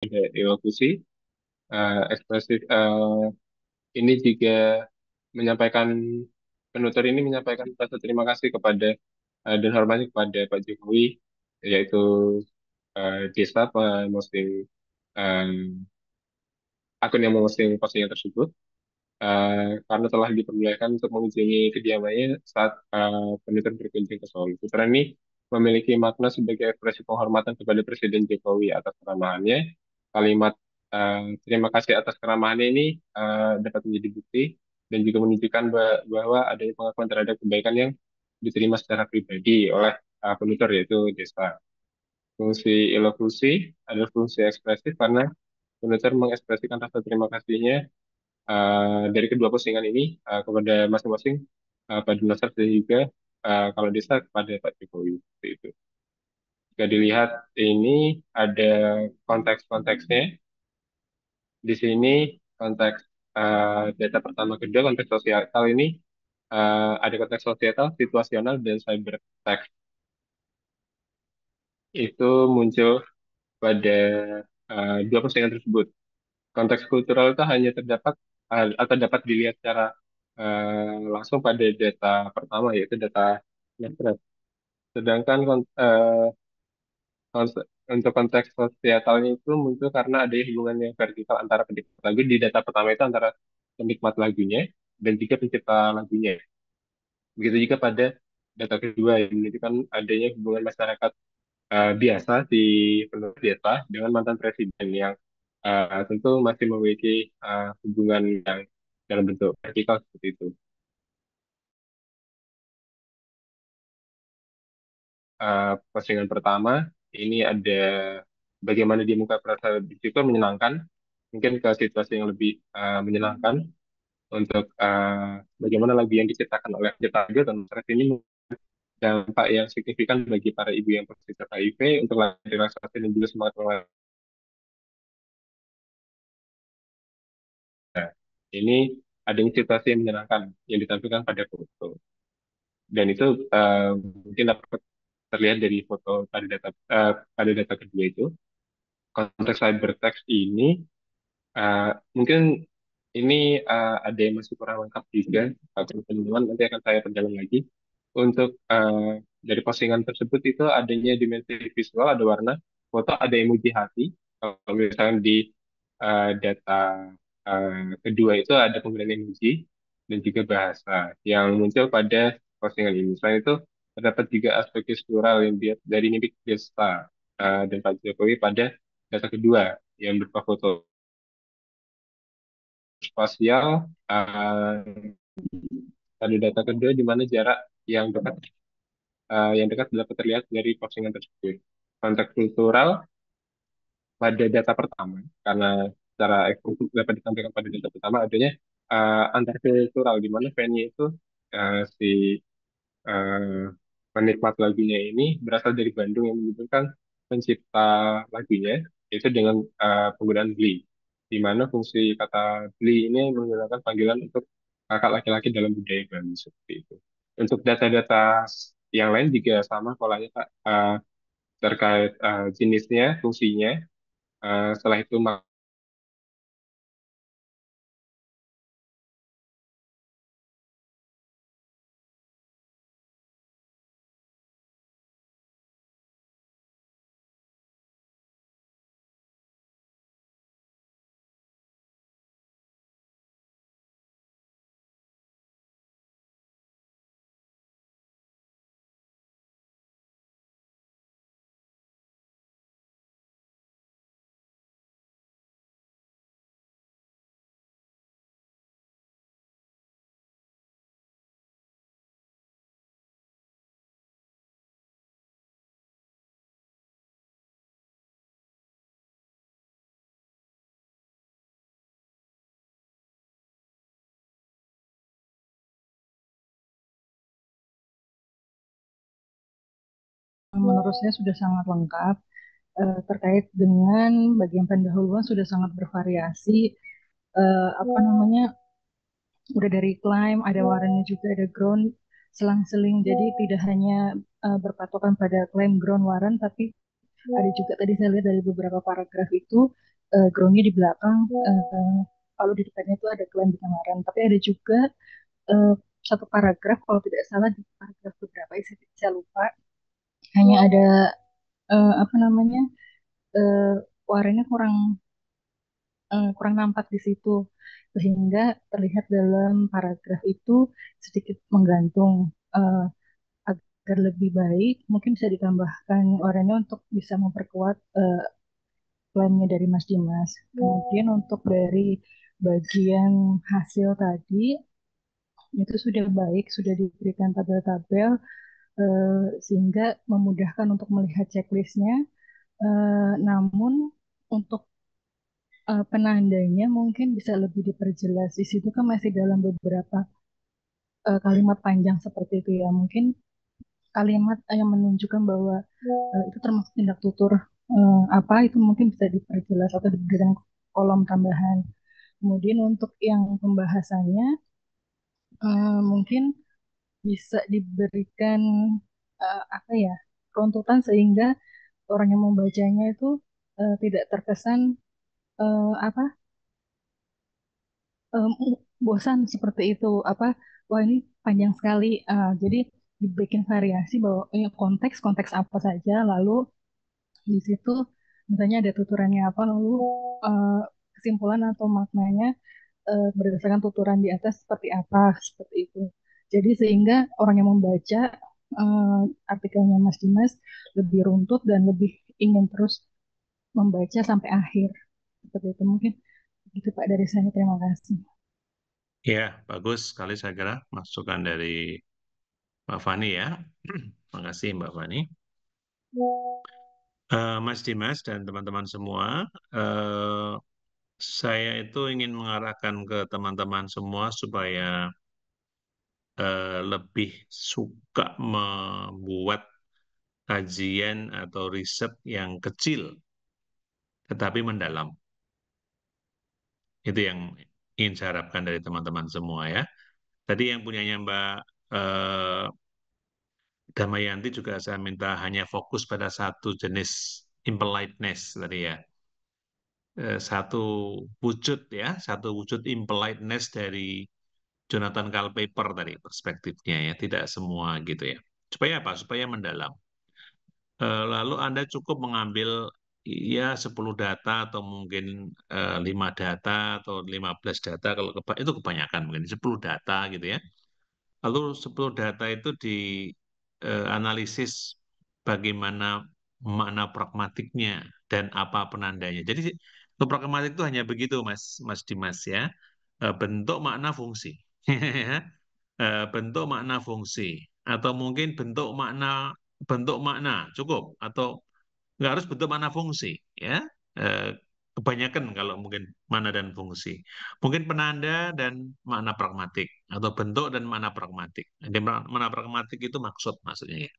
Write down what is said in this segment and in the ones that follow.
ada elokusi, ekspresif. Ini juga menyampaikan penutur ini menyampaikan rasa terima kasih kepada dan hormatnya kepada Pak Jokowi, yaitu Desa memposting eh, akun yang memposting postingan tersebut, karena telah diperbolehkan untuk mengunjungi kediamannya saat penutur berkunjung ke Solo. Putra ini memiliki makna sebagai ekspresi penghormatan kepada Presiden Jokowi atas keramahannya. Kalimat terima kasih atas keramahannya ini dapat menjadi bukti dan juga menunjukkan bahwa adanya pengakuan terhadap kebaikan yang diterima secara pribadi oleh penutur yaitu Desa. Fungsi ilokusi adalah fungsi ekspresif karena penutur mengekspresikan rasa terima kasihnya dari kedua postingan ini kepada masing-masing Pak Nasar dan juga kalau Desa kepada Pak Jokowi seperti itu. Jika dilihat ini ada konteks-konteksnya. Di sini konteks data pertama kedua konteks sosial ini ada konteks sosial, situasional, dan cyber text. Itu muncul pada dua postingan tersebut. Konteks kultural itu hanya terdapat atau dapat dilihat secara langsung pada data pertama yaitu data Mesret. Sedangkan untuk konteks sosialnya itu muncul karena ada hubungan yang vertikal antara penikmat lagu di data pertama itu antara penikmat lagunya dan juga pencipta lagunya. Begitu juga pada data kedua yang menunjukkan adanya hubungan masyarakat biasa di penduduk desa dengan mantan presiden yang tentu masih memiliki hubungan yang dalam bentuk vertikal seperti itu. Postingan pertama ini ada bagaimana dia muka perasa bersyukur menyenangkan, mungkin ke situasi yang lebih menyenangkan untuk bagaimana lagu yang diciptakan oleh pencipta lagu dan stres ini dampak yang signifikan bagi para ibu yang positif HIV untuk relaksasi dan juga semangat keluarga. Ini adanya situasi yang menyenangkan yang ditampilkan pada foto dan itu mungkin dapat terlihat dari foto pada data kedua itu. Konteks cybertext ini mungkin ini ada yang masih kurang lengkap juga. Teman-teman nanti akan saya perjalan lagi. Untuk dari postingan tersebut itu adanya dimensi visual, ada warna, foto, ada emoji hati. Kalau misalnya di data kedua itu ada penggunaan emoji dan juga bahasa yang muncul pada postingan ini. Selain itu terdapat juga aspek struktural yang dilihat dari mimik Desta dan Pak Jokowi pada data kedua yang berupa foto spasial pada data kedua di mana jarak yang dekat dapat terlihat dari postingan tersebut. Konteks kultural pada data pertama karena secara eksklusif dapat ditampilkan pada data pertama adanya antar kultural di mana venue itu si eh, penikmat lagunya ini berasal dari Bandung yang menyebutkan pencipta lagunya itu dengan penggunaan Bli, di mana fungsi kata Bli ini menggunakan panggilan untuk kakak laki-laki dalam budaya Bali seperti itu. Untuk data-data yang lain juga sama polanya Kak, terkait jenisnya, fungsinya. Setelah itu Menurut saya sudah sangat lengkap terkait dengan bagian pendahuluan sudah sangat bervariasi. Apa namanya? Udah dari climb, ada warnanya juga, ada ground, selang-seling. Jadi tidak hanya berpatokan pada climb, ground, waran, tapi ada juga tadi saya lihat dari beberapa paragraf itu groundnya di belakang, kalau di depannya itu ada klaim penyamaran. Tapi ada juga eh, satu paragraf, kalau tidak salah di paragraf beberapa, saya lupa, hanya ada apa namanya, eh, warnanya kurang kurang nampak di situ, sehingga terlihat dalam paragraf itu sedikit menggantung. Eh, Agar lebih baik, mungkin bisa ditambahkan oranye untuk bisa memperkuat klaimnya dari Mas Dimas. Kemudian untuk dari bagian hasil tadi, itu sudah baik, sudah diberikan tabel-tabel, sehingga memudahkan untuk melihat checklistnya. Namun untuk penandanya mungkin bisa lebih diperjelas. Di situ kan masih dalam beberapa kalimat panjang seperti itu ya. Mungkin kalimat yang menunjukkan bahwa itu termasuk tindak tutur apa, itu mungkin bisa diperjelas atau diberikan kolom tambahan. Kemudian untuk yang pembahasannya mungkin bisa diberikan apa ya, runtutan, sehingga orang yang membacanya itu tidak terkesan apa, bosan seperti itu, apa, wah ini panjang sekali. Jadi dibikin variasi bahwa konteks konteks apa saja, lalu di situ misalnya ada tuturannya apa, lalu eh, kesimpulan atau maknanya berdasarkan tuturan di atas seperti apa, seperti itu. Jadi sehingga orang yang membaca eh, artikelnya Mas Dimas lebih runtut dan lebih ingin terus membaca sampai akhir. Seperti itu mungkin. Itu Pak dari saya. Terima kasih. Ya, bagus sekali saya kira masukan dari Mbak Fani ya. Makasih Mbak Fani. Mas Dimas dan teman-teman semua, eh, saya itu ingin mengarahkan ke teman-teman semua supaya lebih suka membuat kajian atau riset yang kecil tetapi mendalam. Itu yang ingin saya harapkan dari teman-teman semua ya. Tadi yang punyanya Mbak eh, Damayanti juga saya minta hanya fokus pada satu jenis impoliteness tadi ya. Satu wujud ya, satu wujud impoliteness dari Jonathan Culpeper tadi perspektifnya ya, tidak semua gitu ya. Supaya apa? Supaya mendalam. Lalu Anda cukup mengambil ya 10 data atau mungkin 5 data atau 15 data, kalau itu kebanyakan mungkin 10 data gitu ya. Lalu 10 data itu dianalisis bagaimana makna pragmatiknya dan apa penandanya. Jadi pragmatik itu hanya begitu Mas Mas Dimas ya. Bentuk makna fungsi. Ya. Bentuk makna fungsi atau mungkin bentuk makna cukup atau nggak harus bentuk makna fungsi ya. Eh, Kebanyakan kalau mungkin mana dan fungsi. Mungkin penanda dan makna pragmatik atau bentuk dan makna pragmatik. Jadi makna pragmatik itu maksudnya ya.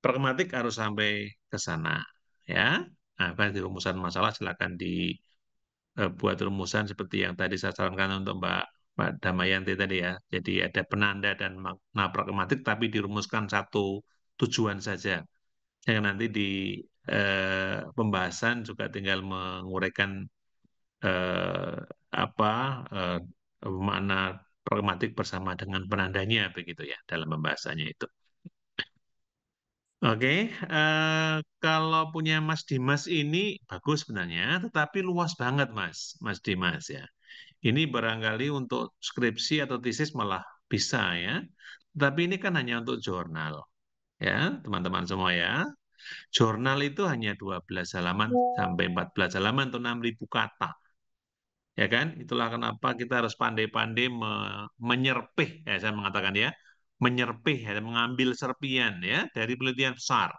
Pragmatik harus sampai ke sana ya. Nah, kan di rumusan masalah silakan dibuat rumusan seperti yang tadi saya sarankan untuk Mbak Damayanti tadi ya. Jadi ada penanda dan makna pragmatik tapi dirumuskan satu tujuan saja. Yang nanti di pembahasan juga tinggal menguraikan eh, apa eh, makna pragmatik bersama dengan penandanya begitu ya dalam pembahasannya itu. Oke, kalau punya Mas Dimas ini bagus sebenarnya, tetapi luas banget Mas Dimas ya. Ini barangkali untuk skripsi atau tesis malah bisa ya. Tapi ini kan hanya untuk jurnal ya, teman-teman semua ya. Jurnal itu hanya 12 halaman sampai 14 halaman atau 6.000 kata. Ya kan? Itulah kenapa kita harus pandai-pandai menyerpih, ya saya mengatakan ya, menyerpih, ya, mengambil serpian ya dari penelitian besar.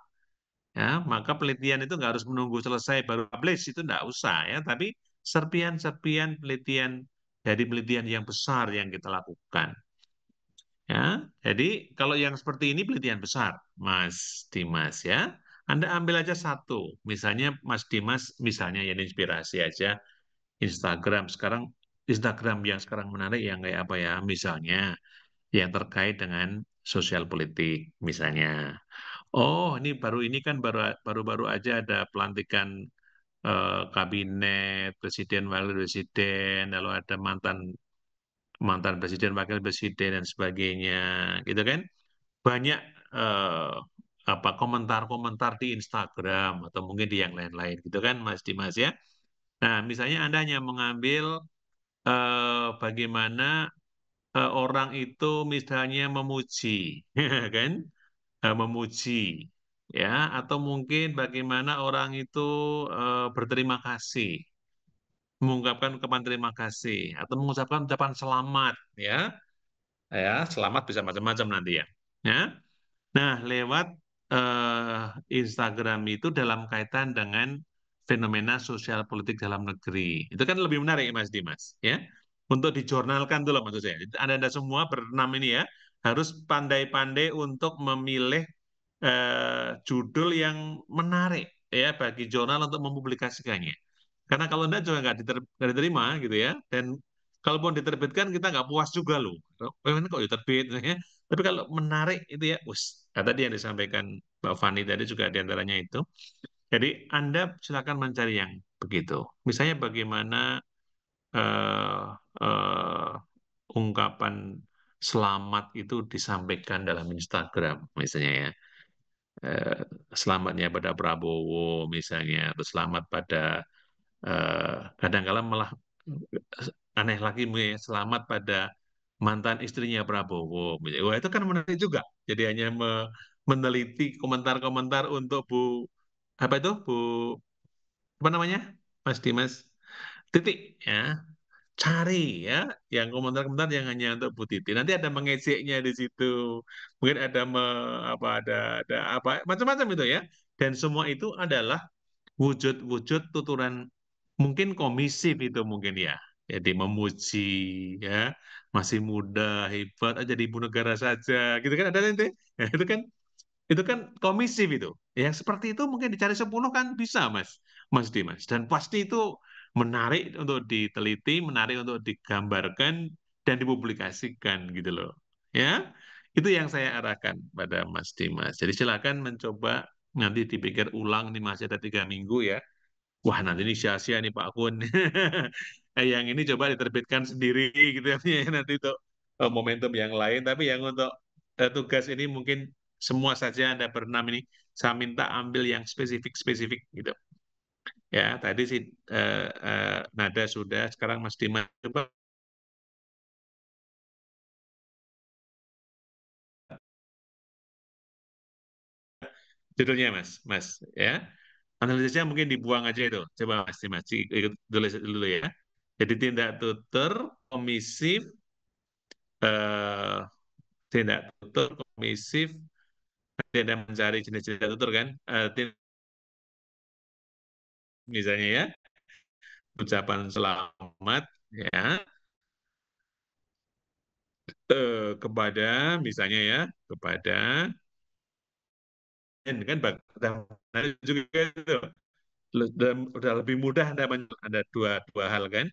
Ya, maka penelitian itu nggak harus menunggu selesai baru publish, itu nggak usah ya, tapi serpian-serpian penelitian dari penelitian yang besar yang kita lakukan. Ya, jadi kalau yang seperti ini penelitian besar, Mas Dimas ya. Anda ambil aja satu, misalnya Mas Dimas, misalnya yang inspirasi aja Instagram sekarang, Instagram yang sekarang menarik yang kayak apa ya, misalnya yang terkait dengan sosial politik, misalnya. Oh, ini kan baru-baru aja ada pelantikan kabinet, presiden, wakil presiden, lalu ada mantan mantan presiden, wakil presiden dan sebagainya, gitu kan? Banyak eh, apa komentar-komentar di Instagram atau mungkin di yang lain-lain, gitu kan, Mas Dimas ya? Nah, misalnya Anda hanya mengambil bagaimana orang itu misalnya memuji, kan? Memuji, ya, atau mungkin bagaimana orang itu berterima kasih, mengungkapkan ucapan terima kasih, atau mengucapkan ucapan selamat, ya, selamat bisa macam-macam nanti ya. Ya, nah, lewat Instagram itu dalam kaitan dengan fenomena sosial politik dalam negeri. Itu kan lebih menarik, Mas Dimas, ya. Untuk dijurnalkan dulu maksud saya. Anda semua berenam ini ya harus pandai-pandai untuk memilih judul yang menarik ya bagi jurnal untuk mempublikasikannya. Karena kalau enggak juga nggak diterima gitu ya. Dan kalaupun diterbitkan kita nggak puas juga loh. Ini kok diterbit ya. Tapi kalau menarik itu ya, tadi yang disampaikan Mbak Fani tadi juga diantaranya itu. Jadi Anda silakan mencari yang begitu. Misalnya bagaimana eh, eh, ungkapan selamat itu disampaikan dalam Instagram misalnya ya. Eh, Selamatnya pada Prabowo misalnya, atau selamat pada kadang-kala malah aneh lagi ya, selamat pada mantan istrinya Prabowo. Wah, itu kan menarik juga. Jadi hanya meneliti komentar-komentar untuk Bu apa itu Bu apa namanya Mas Dimas titik ya, cari ya yang komentar-komentar yang hanya untuk Bu Titi. Nanti ada mengejeknya di situ. Mungkin ada ada apa macam-macam itu ya. Dan semua itu adalah wujud-wujud tuturan mungkin komisif itu mungkin ya. Jadi memuji ya, masih muda, hebat, jadi ibu negara saja, gitu kan ada nanti. Ya, itu kan komisif itu. Yang seperti itu mungkin dicari 10 kan bisa, Mas. Mas Dimas. Dan pasti itu menarik untuk diteliti, menarik untuk digambarkan dan dipublikasikan gitu loh. Ya. Itu yang saya arahkan pada Mas Dimas. Jadi silakan mencoba nanti dipikir ulang nih masih ada 3 minggu ya. Wah, nanti ini sia-sia nih Pak Kun. Yang ini coba diterbitkan sendiri gitu ya nanti untuk momentum yang lain. Tapi yang untuk tugas ini mungkin semua saja Anda berenam ini saya minta ambil yang spesifik-spesifik gitu. Ya, tadi sih Nada sudah, sekarang Mas Dimas coba judulnya Mas, Mas ya. Analisisnya mungkin dibuang aja itu. Coba Mas Dimas ikut tulis dulu ya. Jadi tindak tutur, komisif, eh, tindak tutur, komisif, tidak mencari jenis-jenis tindak tutur kan. Misalnya ya, ucapan selamat ya kepada misalnya ya kepada kan juga itu udah lebih mudah ada dua hal kan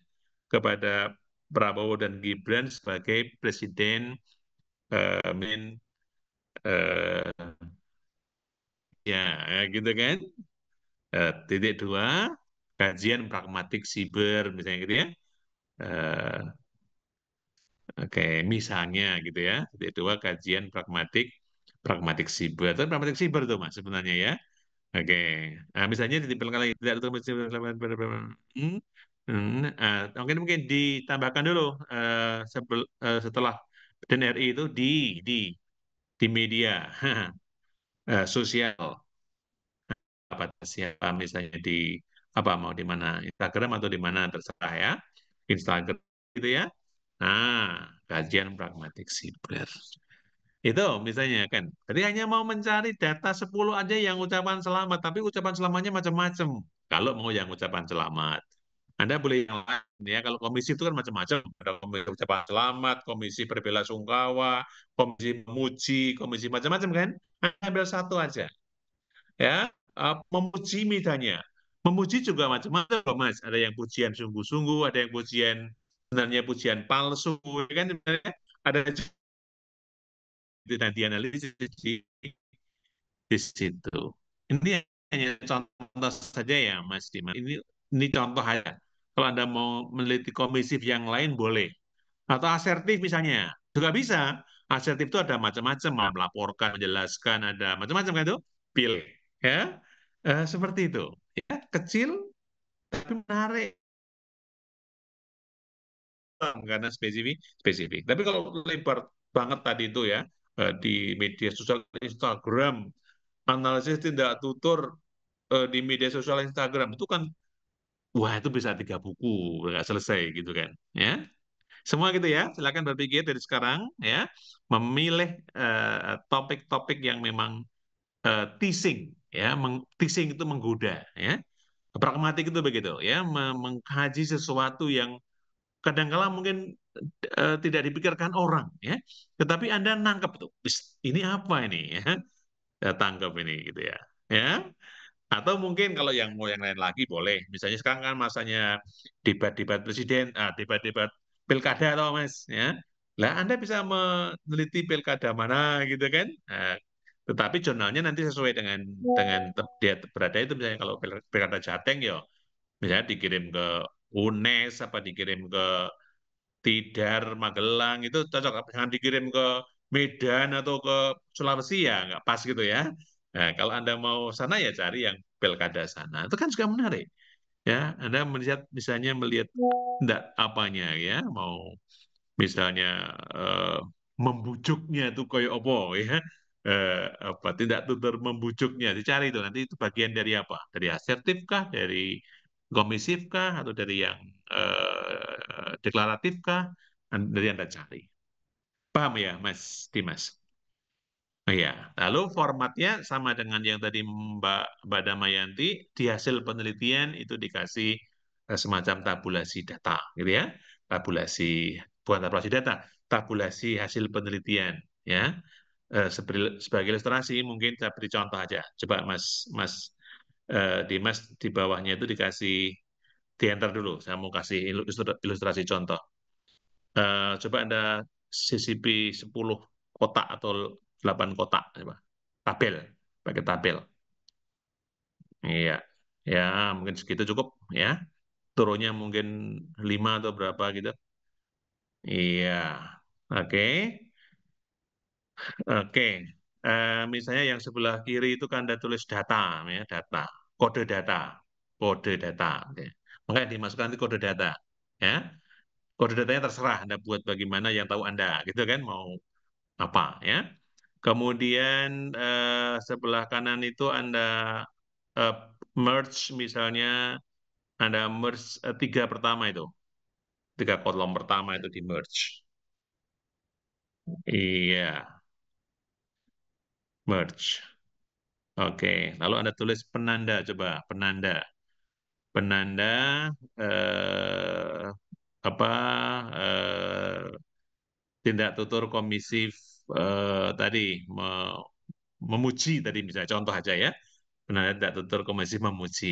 kepada Prabowo dan Gibran sebagai presiden min eh, ya gitu kan. Titik dua, kajian pragmatik siber misalnya gitu ya. Eh, Oke, misalnya gitu ya. Titik dua, kajian pragmatik pragmatik siber. Itu pragmatik siber tuh mas sebenarnya ya. Oke, nah, misalnya ditempelkan lagi tidak tertulis mungkin mungkin ditambahkan dulu setelah dan RI itu di di media sosial apa siapa misalnya di apa mau di mana Instagram atau di mana terserah ya Instagram gitu ya. Nah, kajian pragmatik siber. Itu misalnya kan. Jadi hanya mau mencari data 10 aja yang ucapan selamat, tapi ucapan selamatnya macam-macam. Kalau mau yang ucapan selamat. Anda boleh yang lain ya. Kalau komisi itu kan macam-macam. Ada komisi ucapan selamat, komisi berbela-sungkawa, komisi memuji, komisi macam-macam kan. Anda ambil satu aja. Ya, memuji misalnya. Memuji juga macam-macam loh, Mas. Ada yang pujian sungguh-sungguh, ada yang pujian sebenarnya pujian palsu, kan ada nanti analisis di situ. Ini hanya contoh saja ya Mas Dimas. Ini contoh aja. Kalau Anda mau meneliti komisif yang lain boleh. Atau asertif misalnya, juga bisa. Asertif itu ada macam-macam, melaporkan, menjelaskan, ada macam-macam kan itu. Pilih, ya. Seperti itu. Ya, kecil tapi menarik karena spesifik, spesifik. Tapi kalau lebar banget tadi itu ya, di media sosial Instagram, analisis tindak tutur di media sosial Instagram itu kan, wah itu bisa 3 buku, nggak selesai gitu kan. Ya, semua gitu ya. Silakan berpikir dari sekarang ya, memilih topik-topik yang memang teasing ya, teasing itu menggoda ya. Pragmatik itu begitu ya, mengkaji sesuatu yang kadang-kala mungkin tidak dipikirkan orang ya, tetapi Anda nangkep tuh, ini apa ini ya, ya tangkap ini gitu ya. Ya, atau mungkin kalau yang mau yang lain lagi boleh. Misalnya sekarang kan masanya debat-debat presiden, debat-debat pilkada atau Mas, ya. Lah Anda bisa meneliti pilkada mana gitu kan. Nah, tetapi jurnalnya nanti sesuai dengan dia berada itu, misalnya kalau pilkada Jateng ya, misalnya dikirim ke UNES apa dikirim ke Tidar, Magelang itu cocok. Jangan dikirim ke Medan atau ke Sulawesi ya nggak pas gitu ya. Nah, kalau Anda mau sana ya cari yang pilkada sana. Itu kan juga menarik. Ya, Anda melihat misalnya melihat enggak apanya ya, mau misalnya eh, membujuknya itu kayak apa ya. Apa tidak tutur membujuknya dicari itu nanti itu bagian dari apa? Dari asertif kah, dari komisif kah, atau dari yang deklaratif kah? Dari Anda cari. Paham ya, Mas Dimas? Oh iya, lalu formatnya sama dengan yang tadi Mbak Damayanti, di hasil penelitian itu dikasih semacam tabulasi data, gitu ya. Tabulasi, bukan tabulasi data, tabulasi hasil penelitian, ya. Sebagai ilustrasi, mungkin saya beri contoh aja. Coba Mas Dimas di bawahnya itu dikasih, di enter dulu. Saya mau kasih ilustrasi contoh. Coba Anda CCP 10 kotak atau 8 kotak, coba. Tabel, pakai tabel. Iya, ya mungkin segitu cukup ya. Turunnya mungkin 5 atau berapa gitu. Iya, oke. Oke. Misalnya yang sebelah kiri itu kan Anda tulis data, ya, data, kode data, kode data. Oke. Makanya dimasukkan nanti kode data, ya. Kode datanya terserah Anda buat bagaimana yang tahu Anda, gitu kan, mau apa, ya. Kemudian sebelah kanan itu Anda eh, merge, misalnya Anda merge 3 pertama itu, 3 kolom pertama itu di merge. Iya, merge. Oke, lalu Anda tulis penanda, coba penanda, penanda eh, apa tindak tutur komisif tadi memuji tadi misalnya contoh aja ya, penanda tindak tutur komisif memuji.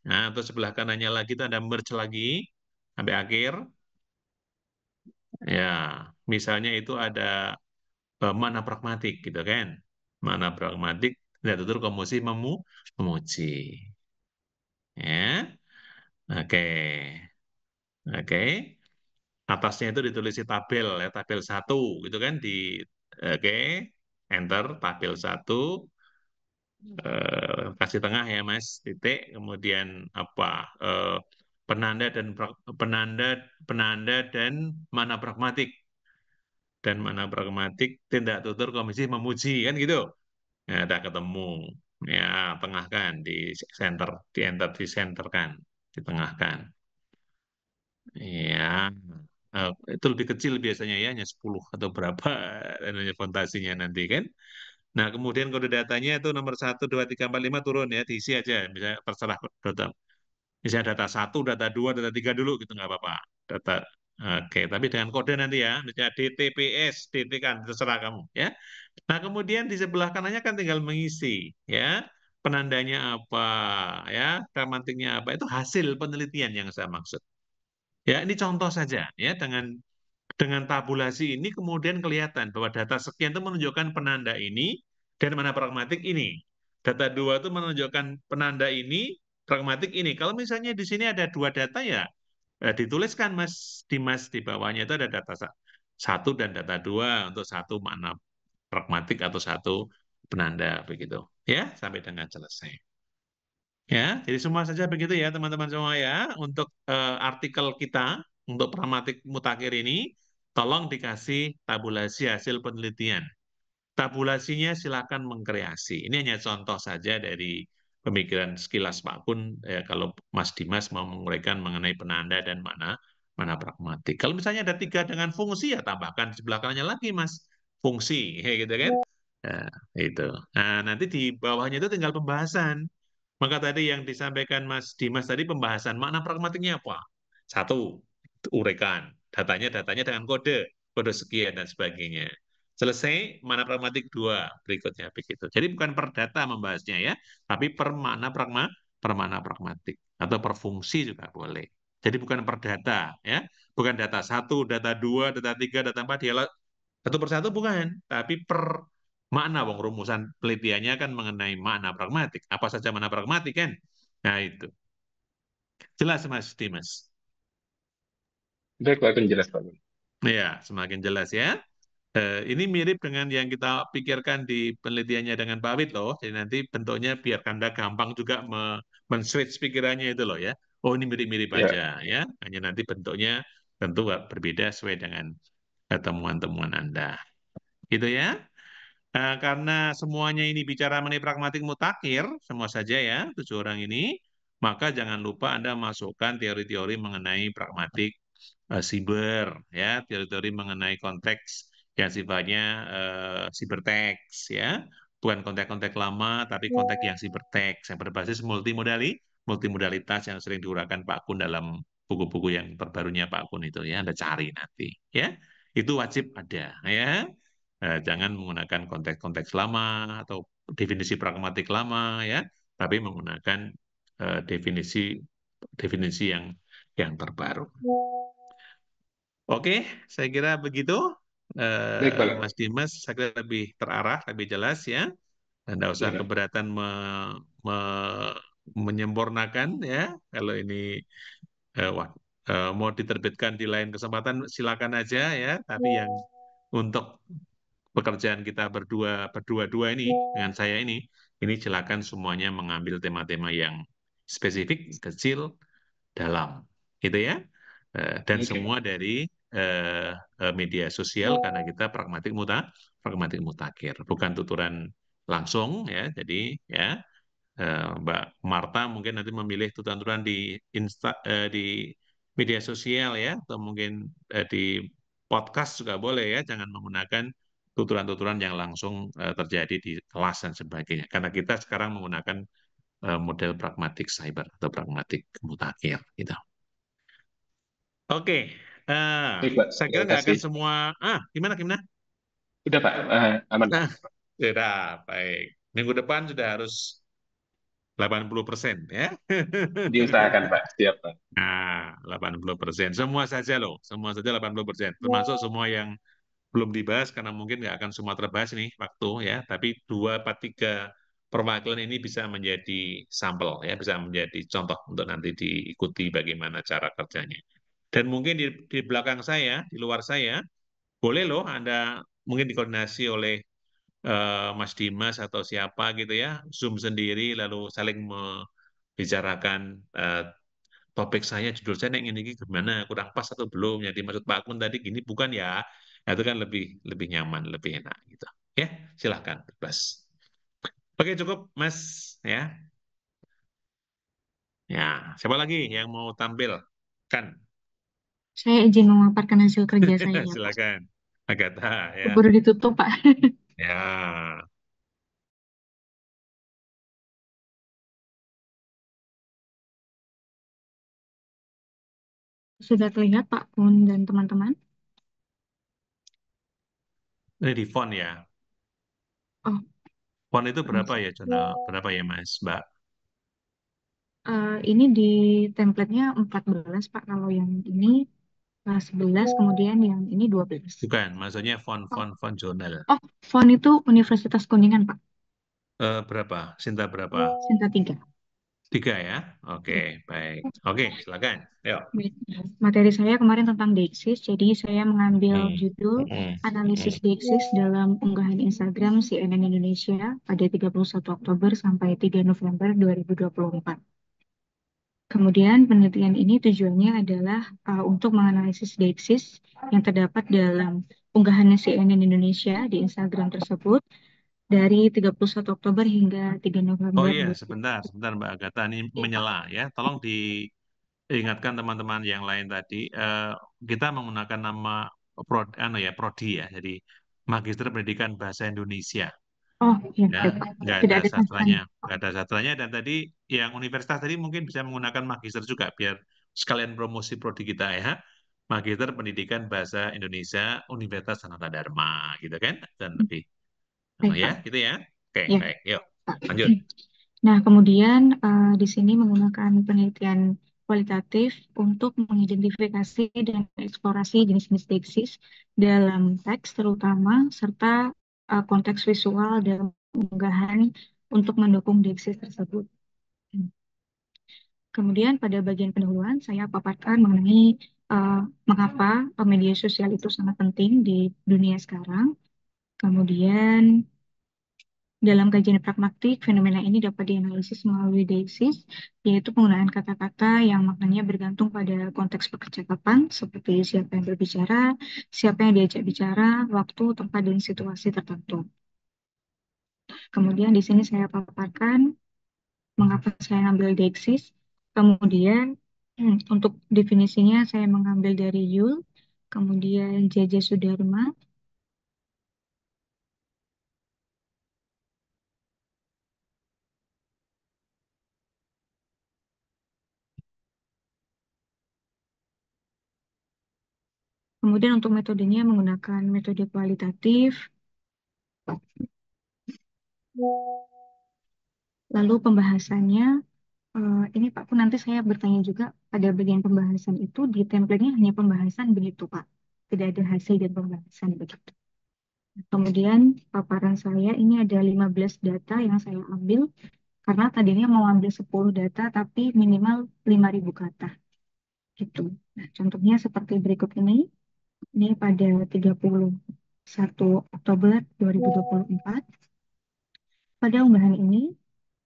Nah, terus sebelah kanannya lagi itu ada merge lagi sampai akhir. Ya, misalnya itu ada mana pragmatik gitu kan, mana pragmatik tindak tutur komisif memuji. Ya, oke. Oke, atasnya itu ditulis tabel ya, tabel 1 gitu kan di oke, enter tabel 1 kasih tengah ya Mas, titik, kemudian apa penanda dan penanda penanda dan mana pragmatik, dan mana pragmatik tindak tutur komisi memuji kan gitu. Ya, udah ketemu. Ya, tengahkan di center, di enter di center kan, ditengahkan. Ya, itu lebih kecil biasanya ya, hanya 10 atau berapa namanya fondasinya nanti kan. Nah, kemudian kode datanya itu nomor 1, 2, 3, 4, 5 turun ya, diisi aja. Misalnya terserah data. Misalnya data 1, data 2, data 3 dulu gitu nggak apa-apa. Data, oke, tapi dengan kode nanti ya, misalnya DTPS, DT kan terserah kamu ya. Nah, kemudian di sebelah kanannya kan tinggal mengisi ya. Penandanya apa ya, semantiknya apa, itu hasil penelitian yang saya maksud. Ya, ini contoh saja ya, dengan tabulasi ini kemudian kelihatan bahwa data sekian itu menunjukkan penanda ini dan mana pragmatik ini. Data 2 itu menunjukkan penanda ini, pragmatik ini. Kalau misalnya di sini ada dua data ya, dituliskan Mas Dimas di bawahnya itu ada data satu dan data dua untuk satu makna pragmatik atau satu penanda begitu. Ya, sampai dengan selesai. Ya, jadi semua saja begitu ya teman-teman semua ya. Untuk artikel kita untuk pragmatik mutakhir ini, tolong dikasih tabulasi hasil penelitian. Tabulasinya silakan mengkreasi. Ini hanya contoh saja dari pemikiran sekilas Pak Kun. Ya, kalau Mas Dimas mau menguraikan mengenai penanda dan mana mana pragmatik. Kalau misalnya ada tiga dengan fungsi ya tambahkan di sebelah kanannya lagi Mas fungsi, kayak gitu kan? Nah, itu. Nah, nanti di bawahnya itu tinggal pembahasan. Maka tadi yang disampaikan Mas Dimas tadi pembahasan makna pragmatiknya apa? Satu, uraikan. Datanya dengan kode, kode sekian dan sebagainya. Selesai, mana pragmatik dua berikutnya begitu. Jadi bukan per data membahasnya ya, tapi per per mana pragmatik atau per fungsi juga boleh. Jadi bukan per data ya, bukan data satu, data dua, data tiga, data empat, dialog satu persatu bukan, tapi per makna, wong rumusan penelitiannya kan mengenai makna pragmatik. Apa saja makna pragmatik kan? Nah itu. Jelas Mas Dimas. Baik, Pak Kun, jelas, Pak Kun. Ya, semakin jelas ya. Ini mirip dengan yang kita pikirkan di penelitiannya dengan Pak Wid loh. Jadi nanti bentuknya biar Anda gampang juga men-switch pikirannya itu loh ya. Oh ini mirip-mirip Ya, aja ya. Hanya nanti bentuknya tentu berbeda sesuai dengan temuan-temuan Anda. Gitu ya. Karena semuanya ini bicara mengenai pragmatik mutakhir, semua saja ya, tujuh orang ini, maka jangan lupa Anda masukkan teori-teori mengenai pragmatik siber, ya, teori-teori mengenai konteks yang sifatnya cybertext, ya, bukan konteks-konteks lama, tapi konteks yang cybertext, yang berbasis multimodalitas yang sering diuraikan Pak Kun dalam buku-buku yang terbarunya Pak Kun itu, ya, Anda cari nanti, ya, itu wajib ada, ya. Jangan menggunakan konteks-konteks lama atau definisi pragmatik lama ya, tapi menggunakan definisi definisi yang terbaru. Oke, saya kira begitu. baik, Mas Pak. Dimas, saya kira lebih terarah, lebih jelas ya. Anda usah Ya, Pak. keberatan menyempurnakan ya. Kalau ini wah, mau diterbitkan di lain kesempatan, silakan aja ya. Tapi yang untuk pekerjaan kita berdua-dua ini dengan saya ini silakan semuanya mengambil tema-tema yang spesifik, kecil, dalam, gitu ya. Dan Oke. semua dari media sosial karena kita pragmatik mutakhir, bukan tuturan langsung ya. Jadi ya Mbak Marta mungkin nanti memilih tuturan-tuturan di media sosial ya, atau mungkin di podcast juga boleh ya, jangan menggunakan tuturan-tuturan yang langsung terjadi di kelas dan sebagainya. Karena kita sekarang menggunakan model pragmatik cyber atau pragmatik mutakhir gitu. Oke, eh, Baik, Pak. saya kira Terima nggak kasih. akan semua. Gimana gimana? Udah, Pak. Aman, Pak. Nah, sudah baik. Minggu depan sudah harus 80% ya. Diusahakan, Pak. Siap, Pak. Nah, 80%. Semua saja loh, semua saja 80%. Termasuk semua yang belum dibahas karena mungkin nggak akan semua terbahas nih waktu ya. Tapi dua, empat, tiga perwakilan ini bisa menjadi sampel ya, bisa menjadi contoh untuk nanti diikuti bagaimana cara kerjanya. Dan mungkin di belakang saya, di luar saya, boleh loh Anda mungkin dikoordinasi oleh Mas Dimas atau siapa gitu ya, Zoom sendiri lalu saling membicarakan topik saya, judul saya yang ini gimana, kurang pas atau belum, yang dimaksud Pak Akun tadi gini bukan ya. Nah, itu kan lebih lebih nyaman, lebih enak gitu. Ya, silahkan bebas. Oke, cukup Mas ya. Ya, siapa lagi yang mau tampil? Kan, Saya izin memaparkan hasil kerja saya ya, Pak. silakan. Agatha ya. Baru ditutup, Pak. Ya, Sudah terlihat, Pak Kun dan teman-teman. ini di font ya. Oh, Font itu berapa permisi. ya, channel berapa ya Mas, Mbak? Ini di template-nya 14, Pak. Kalau yang ini 11, kemudian yang ini 12. Bukan, maksudnya font Oh, font font jurnal. oh, font itu Universitas Kuningan, Pak. Berapa? Sinta berapa? Sinta 3. 3 ya? Oke, baik. Oke, silakan. Yuk. Baik. Materi saya kemarin tentang Dexis, jadi saya mengambil Hmm, judul hmm, Analisis hmm. Dexis dalam unggahan Instagram CNN Indonesia pada 31 Oktober sampai 3 November 2024. Kemudian penelitian ini tujuannya adalah untuk menganalisis Dexis yang terdapat dalam unggahan CNN Indonesia di Instagram tersebut dari 31 Oktober hingga 3 Oh November iya, 2024. sebentar Mbak Agatha, ini Iya, Pak. menyela ya. Tolong diingatkan teman-teman yang lain tadi, kita menggunakan nama prodi ya, jadi Magister Pendidikan Bahasa Indonesia. Oh, ya, Ya, baik. nggak Tidak ada ada sastranya, sastranya. nggak ada sastranya. Dan tadi yang universitas tadi mungkin bisa menggunakan magister juga, biar sekalian promosi prodi kita ya. Magister Pendidikan Bahasa Indonesia Universitas Sanata Dharma, gitu kan? Dan lebih, Baik, ya, Pak. gitu ya. Oke, Ya, baik, yuk, Pak. lanjut. Nah, kemudian di sini menggunakan penelitian kualitatif untuk mengidentifikasi dan eksplorasi jenis-jenis deksis dalam teks terutama serta konteks visual dalam unggahan untuk mendukung deksis tersebut. Kemudian pada bagian pendahuluan saya paparkan mengenai uh, mengapa media sosial itu sangat penting di dunia sekarang. Kemudian dalam kajian pragmatik, fenomena ini dapat dianalisis melalui deiksis, yaitu penggunaan kata-kata yang maknanya bergantung pada konteks percakapan, seperti siapa yang berbicara, siapa yang diajak bicara, waktu, tempat, dan situasi tertentu. Kemudian di sini saya paparkan mengapa saya ambil deiksis. Kemudian untuk definisinya saya mengambil dari Yul, kemudian Jaja Sudarma, kemudian untuk metodenya menggunakan metode kualitatif, lalu pembahasannya, ini Pak pun nanti saya bertanya juga pada bagian pembahasan itu di template-nya hanya pembahasan begitu Pak, tidak ada hasil dan pembahasan begitu. Kemudian paparan saya ini ada 15 data yang saya ambil karena tadinya mau ambil 10 data tapi minimal 5.000 kata gitu. Nah, contohnya seperti berikut ini pada 31 Oktober 2024. Pada unggahan ini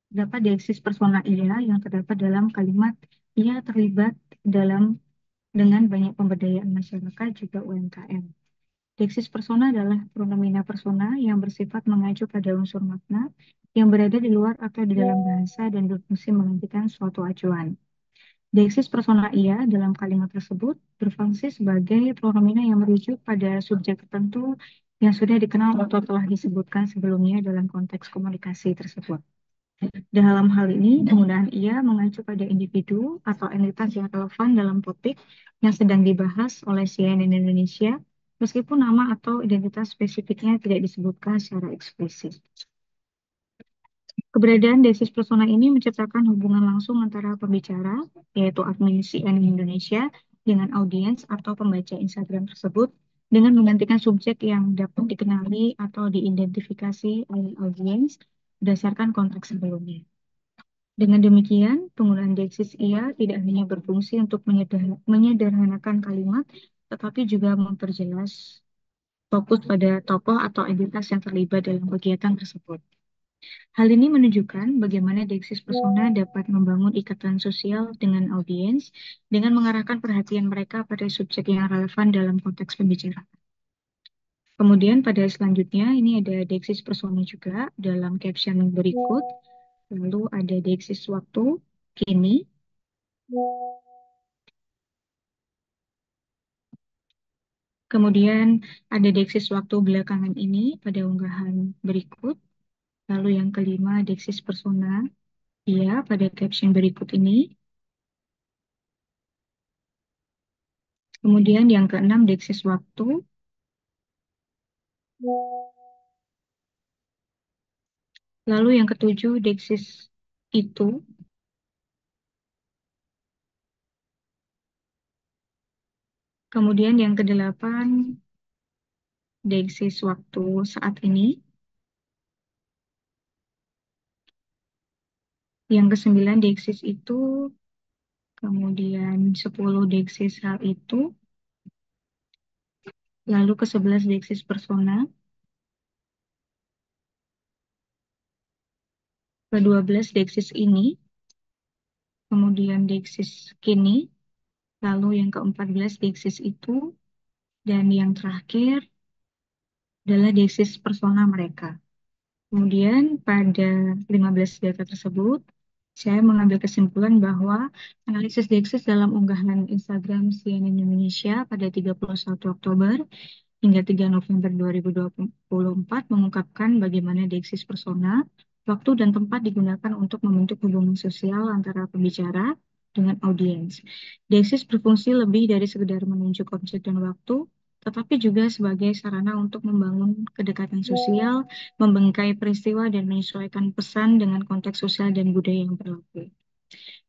dapat diakses persona ia yang terdapat dalam kalimat ia terlibat dalam dengan banyak pemberdayaan masyarakat juga UMKM. Deiksis persona adalah pronomina persona yang bersifat mengacu pada unsur makna yang berada di luar atau di dalam bahasa dan berfungsi menggantikan suatu acuan. Deiksis persona ia dalam kalimat tersebut berfungsi sebagai pronomina yang merujuk pada subjek tertentu yang sudah dikenal atau telah disebutkan sebelumnya dalam konteks komunikasi tersebut. Dalam hal ini, penggunaan ia mengacu pada individu atau entitas yang relevan dalam topik yang sedang dibahas oleh CNN Indonesia, meskipun nama atau identitas spesifiknya tidak disebutkan secara eksplisit. Keberadaan desis persona ini menciptakan hubungan langsung antara pembicara, yaitu admin CNN Indonesia, dengan audiens atau pembaca Instagram tersebut, dengan menggantikan subjek yang dapat dikenali atau diidentifikasi oleh audiens berdasarkan konteks sebelumnya. Dengan demikian, penggunaan deiksis ia tidak hanya berfungsi untuk menyederhanakan kalimat, tetapi juga memperjelas fokus pada tokoh atau entitas yang terlibat dalam kegiatan tersebut. Hal ini menunjukkan bagaimana deiksis persona dapat membangun ikatan sosial dengan audiens dengan mengarahkan perhatian mereka pada subjek yang relevan dalam konteks pembicaraan. Kemudian pada selanjutnya ini ada deiksis persona juga dalam caption berikut. Lalu ada deiksis waktu, kini, kemudian ada deiksis waktu belakangan ini pada unggahan berikut. Lalu yang kelima deiksis persona, ya pada caption berikut ini. Kemudian yang keenam deiksis waktu. Lalu yang ketujuh deiksis itu. Kemudian yang kedelapan deiksis waktu saat ini. Yang ke-9 deiksis itu, kemudian 10 deiksis hal itu, lalu ke-11 deiksis persona, ke-12 deiksis ini, kemudian deiksis kini, lalu yang ke-14 deiksis itu, dan yang terakhir adalah deiksis persona mereka. Kemudian pada 15 data tersebut, saya mengambil kesimpulan bahwa analisis deiksis dalam unggahan Instagram CNN Indonesia pada 31 Oktober hingga 3 November 2024 mengungkapkan bagaimana deiksis persona, waktu dan tempat digunakan untuk membentuk hubungan sosial antara pembicara dengan audiens. Deiksis berfungsi lebih dari sekedar menunjuk objek dan waktu, tetapi juga sebagai sarana untuk membangun kedekatan sosial, membingkai peristiwa, dan menyesuaikan pesan dengan konteks sosial dan budaya yang berlaku.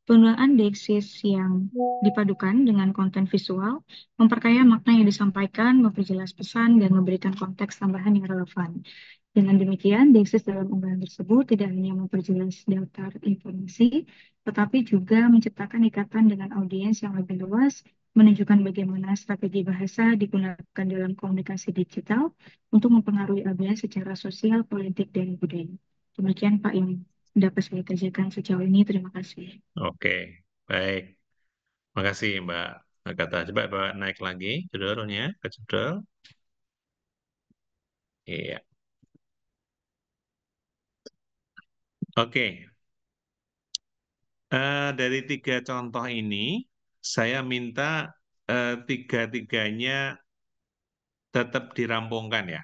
Penggunaan deiksis yang dipadukan dengan konten visual memperkaya makna yang disampaikan, memperjelas pesan, dan memberikan konteks tambahan yang relevan. Dengan demikian, deiksis dalam unggahan tersebut tidak hanya memperjelas daftar informasi, tetapi juga menciptakan ikatan dengan audiens yang lebih luas, menunjukkan bagaimana strategi bahasa digunakan dalam komunikasi digital untuk mempengaruhi audiens secara sosial, politik, dan budaya. Demikian Pak yang dapat saya kerjakan sejauh ini. Terima kasih. Oke, baik. Makasih Mbak Agatha. Coba Mbak naik lagi judulnya ke judul. Iya. Oke. Dari 3 contoh ini, saya minta tiga-tiganya tetap dirampungkan ya.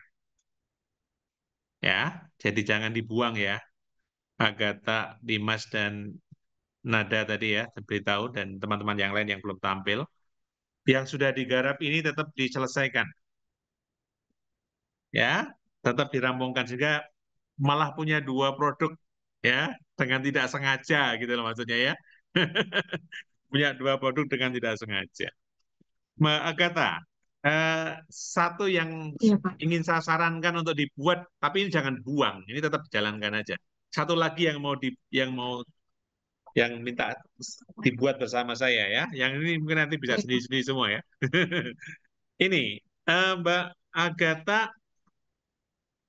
Ya, jadi jangan dibuang ya. Agatha, Dimas, dan Nada tadi ya, beritahu, dan teman-teman yang lain yang belum tampil. Yang sudah digarap ini tetap diselesaikan. Ya, tetap dirampungkan sehingga malah punya 2 produk ya, dengan tidak sengaja gitu loh maksudnya ya. Punya 2 produk dengan tidak sengaja. Mbak Agatha, satu yang Iya, Pak. ingin saya sarankan untuk dibuat, tapi ini jangan buang, ini tetap dijalankan aja. Satu lagi yang minta dibuat bersama saya ya. Yang ini mungkin nanti bisa Baik, Pak. sendiri-sendiri semua ya. Ini Mbak Agatha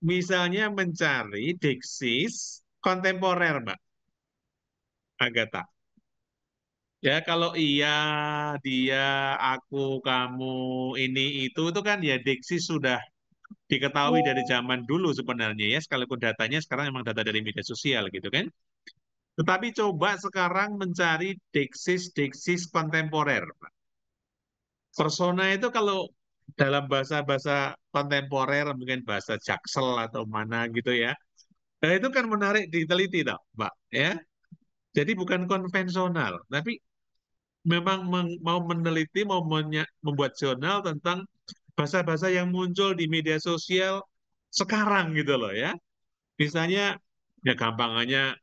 misalnya mencari deiksis kontemporer, Mbak Agatha. Ya kalau iya, dia, aku, kamu, ini itu kan ya deiksis sudah diketahui dari zaman dulu sebenarnya ya, sekalipun datanya sekarang memang data dari media sosial gitu kan. Tetapi coba sekarang mencari deiksis kontemporer, Pak. Persona itu kalau dalam bahasa-bahasa kontemporer, mungkin bahasa Jaksel atau mana gitu ya, nah, itu kan menarik diteliti, toh, Mbak. Ya, jadi bukan konvensional, tapi memang mau meneliti, mau membuat jurnal tentang bahasa-bahasa yang muncul di media sosial sekarang gitu loh ya. Misalnya, ya gampangannya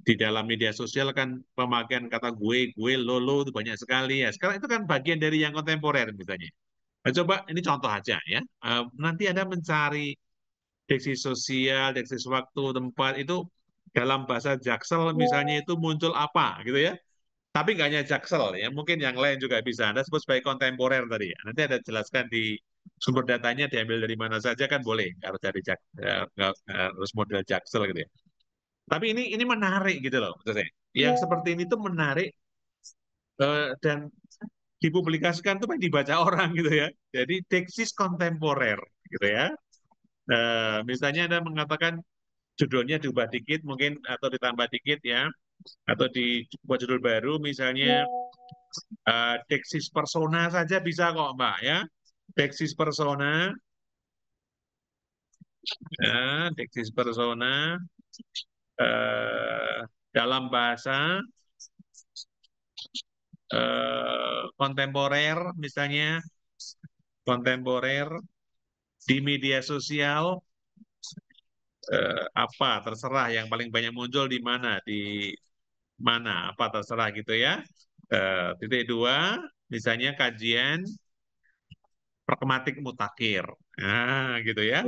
di dalam media sosial kan pemakaian kata gue, lo itu banyak sekali ya. Sekarang itu kan bagian dari yang kontemporer misalnya. Nah, coba ini contoh aja ya. Nanti Anda mencari deksi sosial, deksi waktu, tempat itu dalam bahasa Jaksel misalnya itu muncul apa gitu ya. Tapi nggak hanya Jaksel ya, mungkin yang lain juga bisa. Anda sebut sebagai kontemporer tadi ya. Nanti ada jelaskan di sumber datanya diambil dari mana saja kan boleh. Kalau dari nggak harus model Jaksel gitu ya. Tapi ini menarik gitu loh, maksud saya. Yang seperti ini tuh menarik dan dipublikasikan tuh pengen dibaca orang gitu ya. Jadi deksis kontemporer gitu ya. Misalnya Anda mengatakan judulnya diubah dikit mungkin atau ditambah dikit ya, atau dibuat judul baru misalnya deksis persona saja bisa kok Mbak ya. Deksis persona, ya, deksis persona dalam bahasa kontemporer misalnya, kontemporer di media sosial apa terserah yang paling banyak muncul di mana apa terserah gitu ya. Titik 2 misalnya kajian pragmatik mutakhir, nah gitu ya,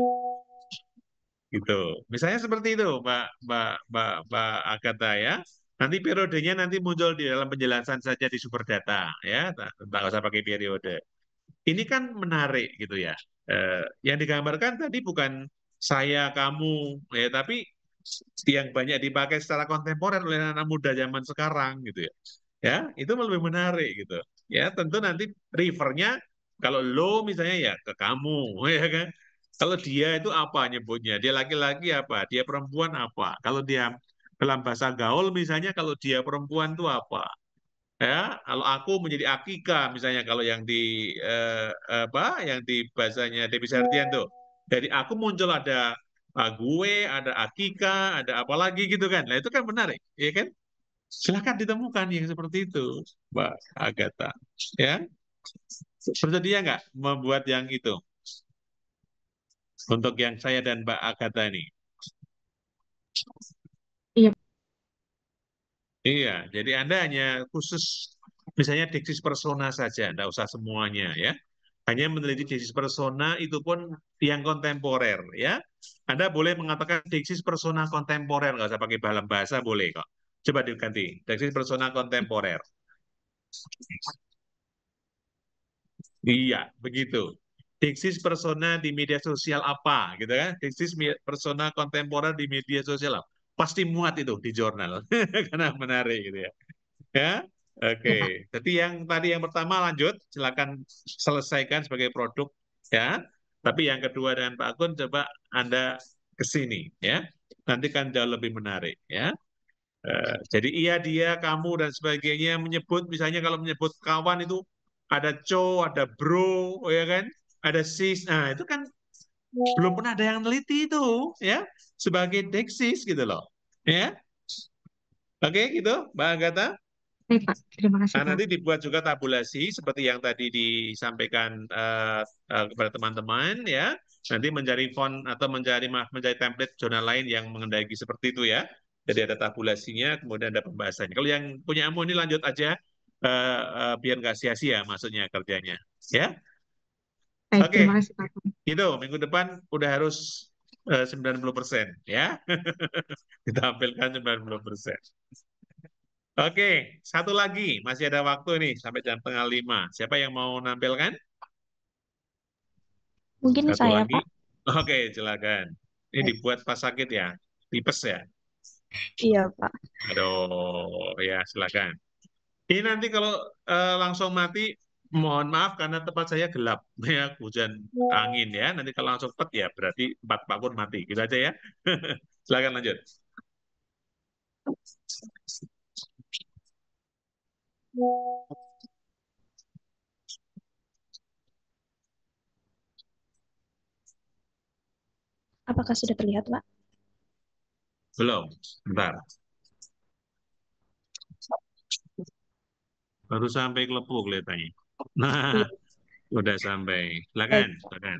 gitu misalnya seperti itu Mbak Agatha ya. Nanti periodenya nanti muncul di dalam penjelasan saja di sumber data ya, nggak usah pakai periode. Ini kan menarik gitu ya. Yang digambarkan tadi bukan saya, kamu, ya, tapi yang banyak dipakai secara kontemporer oleh anak muda zaman sekarang gitu ya. Ya, itu lebih menarik gitu. Ya, tentu nanti refernya kalau lo misalnya ya ke kamu, ya kan. Kalau dia itu apa nyebutnya? Dia laki-laki apa? Dia perempuan apa? Kalau dia dalam bahasa gaul misalnya kalau dia perempuan itu apa? Ya, kalau aku menjadi Akika misalnya kalau yang di apa yang di bahasanya Dewi Sartian tuh. Dari aku muncul ada gue, ada Akika, ada apa lagi gitu kan. Nah, itu kan menarik, ya kan? Silakan ditemukan yang seperti itu, Mbak Agatha. Ya, bersedia nggak membuat yang itu untuk yang saya dan Mbak Agatha ini? Iya, Iya, jadi Anda hanya khusus misalnya diksis persona saja, tidak usah semuanya ya. Hanya meneliti diksis persona itu pun yang kontemporer ya. Anda boleh mengatakan diksis persona kontemporer, nggak usah pakai dalam bahasa boleh kok. Coba diganti, diksis persona kontemporer. Iya, begitu. Diksis persona di media sosial apa, gitu kan? Diksis persona kontemporer di media sosial apa? Pasti muat itu di jurnal, karena menarik gitu ya. Ya, oke. iya Pak. Jadi yang tadi yang pertama lanjut, silakan selesaikan sebagai produk ya. Tapi yang kedua dengan Pak Akun coba Anda ke sini ya. Nanti kan jauh lebih menarik ya. Jadi iya dia, kamu dan sebagainya menyebut misalnya kalau menyebut kawan itu ada co, ada bro, ya kan? Ada sis. Nah, itu kan belum pernah ada yang neliti itu ya sebagai deksis gitu loh. Ya. Oke, gitu, Mbak Agatha. Baik Pak, terima kasih Nah, Pak. nanti dibuat juga tabulasi seperti yang tadi disampaikan kepada teman-teman ya. Nanti mencari font atau mencari template jurnal lain yang mengendaki seperti itu ya. Jadi ada tabulasinya, kemudian ada pembahasannya. Kalau yang punya Amu ini lanjut aja biar nggak sia-sia maksudnya kerjanya. Ya, Baik, oke. terima kasih Pak. Gitu. Minggu depan udah harus 90% ya. Ditampilkan 90%. Oke, satu lagi. Masih ada waktu nih sampai jam tengah 5. Siapa yang mau nampilkan? Mungkin Satu saya, lagi. Pak. Oke, silakan. Ini Baik. dibuat pas sakit ya? Tipes ya? Iya, Pak. Aduh, ya silakan. Ini nanti kalau langsung mati, mohon maaf karena tempat saya gelap. Ya, hujan angin ya. Nanti kalau langsung pet ya berarti 4 pun mati. Gitu aja ya. Silakan lanjut. Apakah sudah terlihat, Pak? Belum. Bentar. Baru sampai Klepu kelihatannya. Nah, Iya. udah sampai. Baik, Silakan, Pak. silakan.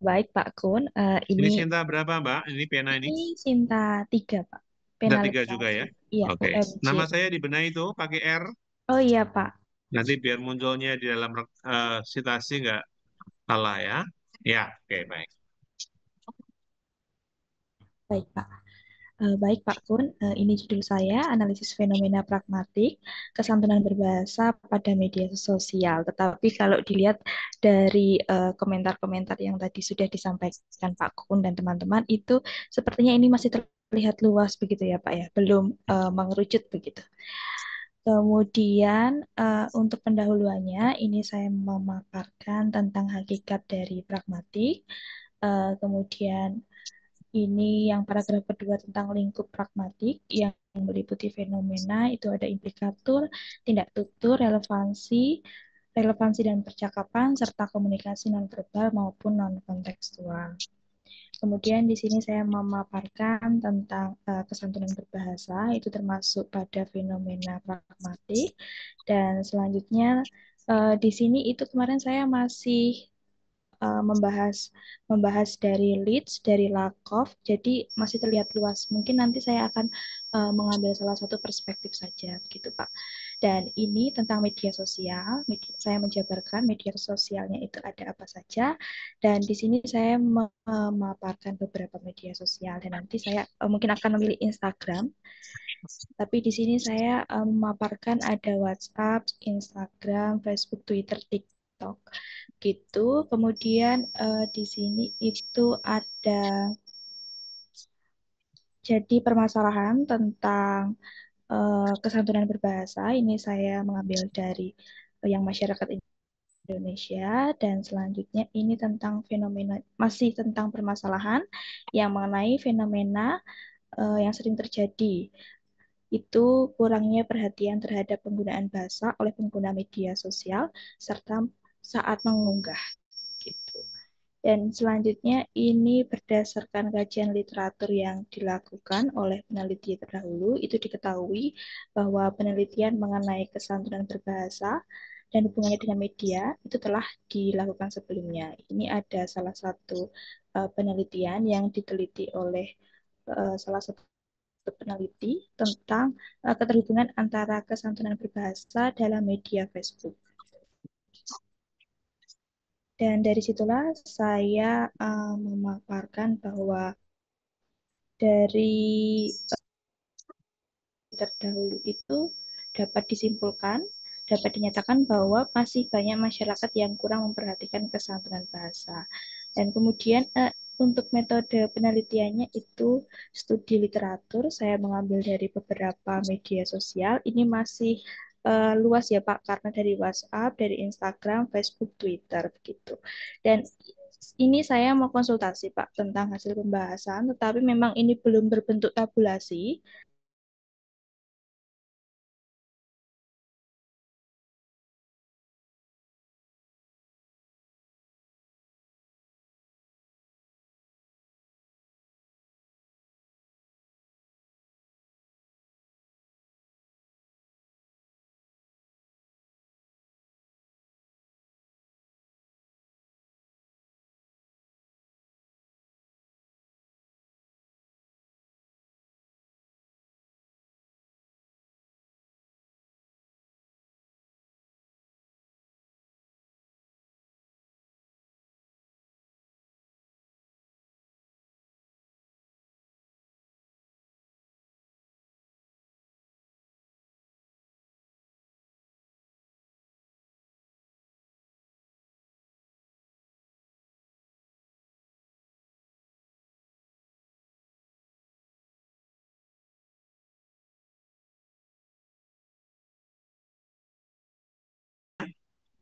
Baik, Pak Kun. Ini Ini Sinta berapa, Mbak? Ini pena ini? ini Sinta 3, Pak. Sinta 3 juga Penalisasi. ya? Iya, Oke. UMC. Nama saya dibenahi itu pakai R. Oh iya, Pak. Nanti biar munculnya di dalam citasi nggak salah ya. Ya, oke, baik. Baik, Pak. Baik, Pak Kun. Ini judul saya, Analisis Fenomena Pragmatik, Kesantunan Berbahasa pada Media Sosial. Tetapi kalau dilihat dari komentar-komentar yang tadi sudah disampaikan Pak Kun dan teman-teman, itu sepertinya ini masih terlihat luas begitu ya, Pak ya, belum mengerucut begitu. Kemudian untuk pendahuluannya, ini saya memaparkan tentang hakikat dari pragmatik. Kemudian ini yang paragraf kedua tentang lingkup pragmatik yang meliputi fenomena itu ada implikatur, tindak tutur, relevansi dan percakapan serta komunikasi nonverbal maupun non kontekstual. Kemudian di sini saya memaparkan tentang kesantunan berbahasa itu termasuk pada fenomena pragmatik dan selanjutnya di sini itu kemarin saya masih membahas dari Leeds, dari Lakoff, jadi masih terlihat luas. Mungkin nanti saya akan mengambil salah satu perspektif saja, gitu Pak. Dan ini tentang media sosial. Saya menjabarkan media sosialnya itu ada apa saja. Dan di sini saya memaparkan beberapa media sosial. Dan nanti saya mungkin akan memilih Instagram. Tapi di sini saya memaparkan ada WhatsApp, Instagram, Facebook, Twitter, TikTok gitu. Kemudian di sini itu ada jadi permasalahan tentang kesantunan berbahasa. Ini saya mengambil dari yang masyarakat Indonesia, dan selanjutnya ini tentang fenomena, masih tentang permasalahan yang mengenai fenomena yang sering terjadi, itu kurangnya perhatian terhadap penggunaan bahasa oleh pengguna media sosial serta saat mengunggah gitu. Dan selanjutnya ini berdasarkan kajian literatur yang dilakukan oleh peneliti terdahulu, itu diketahui bahwa penelitian mengenai kesantunan berbahasa dan hubungannya dengan media itu telah dilakukan sebelumnya. Ini ada salah satu penelitian yang diteliti oleh salah satu peneliti tentang keterhubungan antara kesantunan berbahasa dalam media Facebook. Dan dari situlah saya memaparkan bahwa dari terdahulu itu dapat disimpulkan, dapat dinyatakan bahwa masih banyak masyarakat yang kurang memperhatikan kesantunan bahasa. Dan kemudian untuk metode penelitiannya itu studi literatur, saya mengambil dari beberapa media sosial. Ini masih luas ya Pak, karena dari WhatsApp, dari Instagram, Facebook, Twitter begitu. Dan ini saya mau konsultasi Pak tentang hasil pembahasan, tetapi memang ini belum berbentuk tabulasi.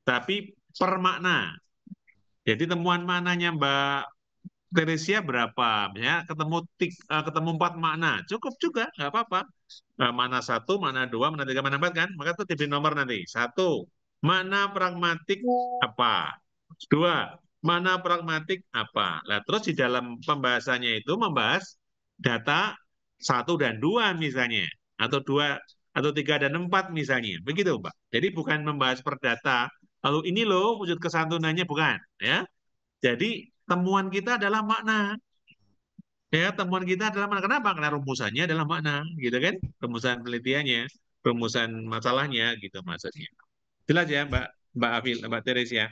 Tapi per makna. Jadi temuan maknanya Mbak Teresia berapa? Ya, ketemu 4 makna. Cukup juga, nggak apa-apa. Mana 1, mana 2, mana 3, mana 4 kan? Maka itu diberi nomor nanti. 1, mana pragmatik apa? 2, mana pragmatik apa? Nah, terus di dalam pembahasannya itu membahas data 1 dan 2 misalnya. Atau 2, atau 3 dan 4 misalnya. Begitu, Pak. Jadi bukan membahas per data. Lalu ini loh wujud kesantunannya, bukan. Ya. Jadi temuan kita adalah makna. Ya, temuan kita adalah makna. Kenapa? Karena rumusannya adalah makna, gitu kan? Rumusan penelitiannya, rumusan masalahnya, gitu maksudnya. Jelas ya, Mbak Afil, Mbak Teresia.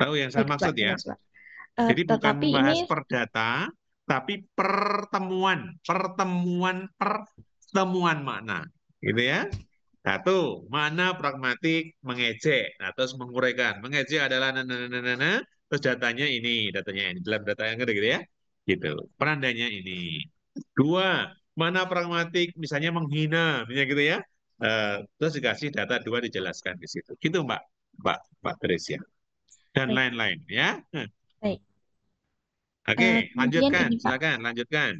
Tahu yang saya Baik, Pak, maksud ya? jelas, Pak. Jadi bukan Tetapi ini membahas per data, tapi pertemuan makna, gitu ya. 1, makna pragmatik mengejek, nah, terus menguraikan. Mengejek adalah terus datanya ini dalam data yang ada gitu ya. Gitu. Penandanya ini. 2, mana pragmatik misalnya menghina, misalnya gitu ya. Terus dikasih data 2 dijelaskan di situ. Gitu Mbak Teresia. Dan baik, lain-lain ya. baik. Oke, Kemudian lanjutkan. ini Pak, Silakan, lanjutkan.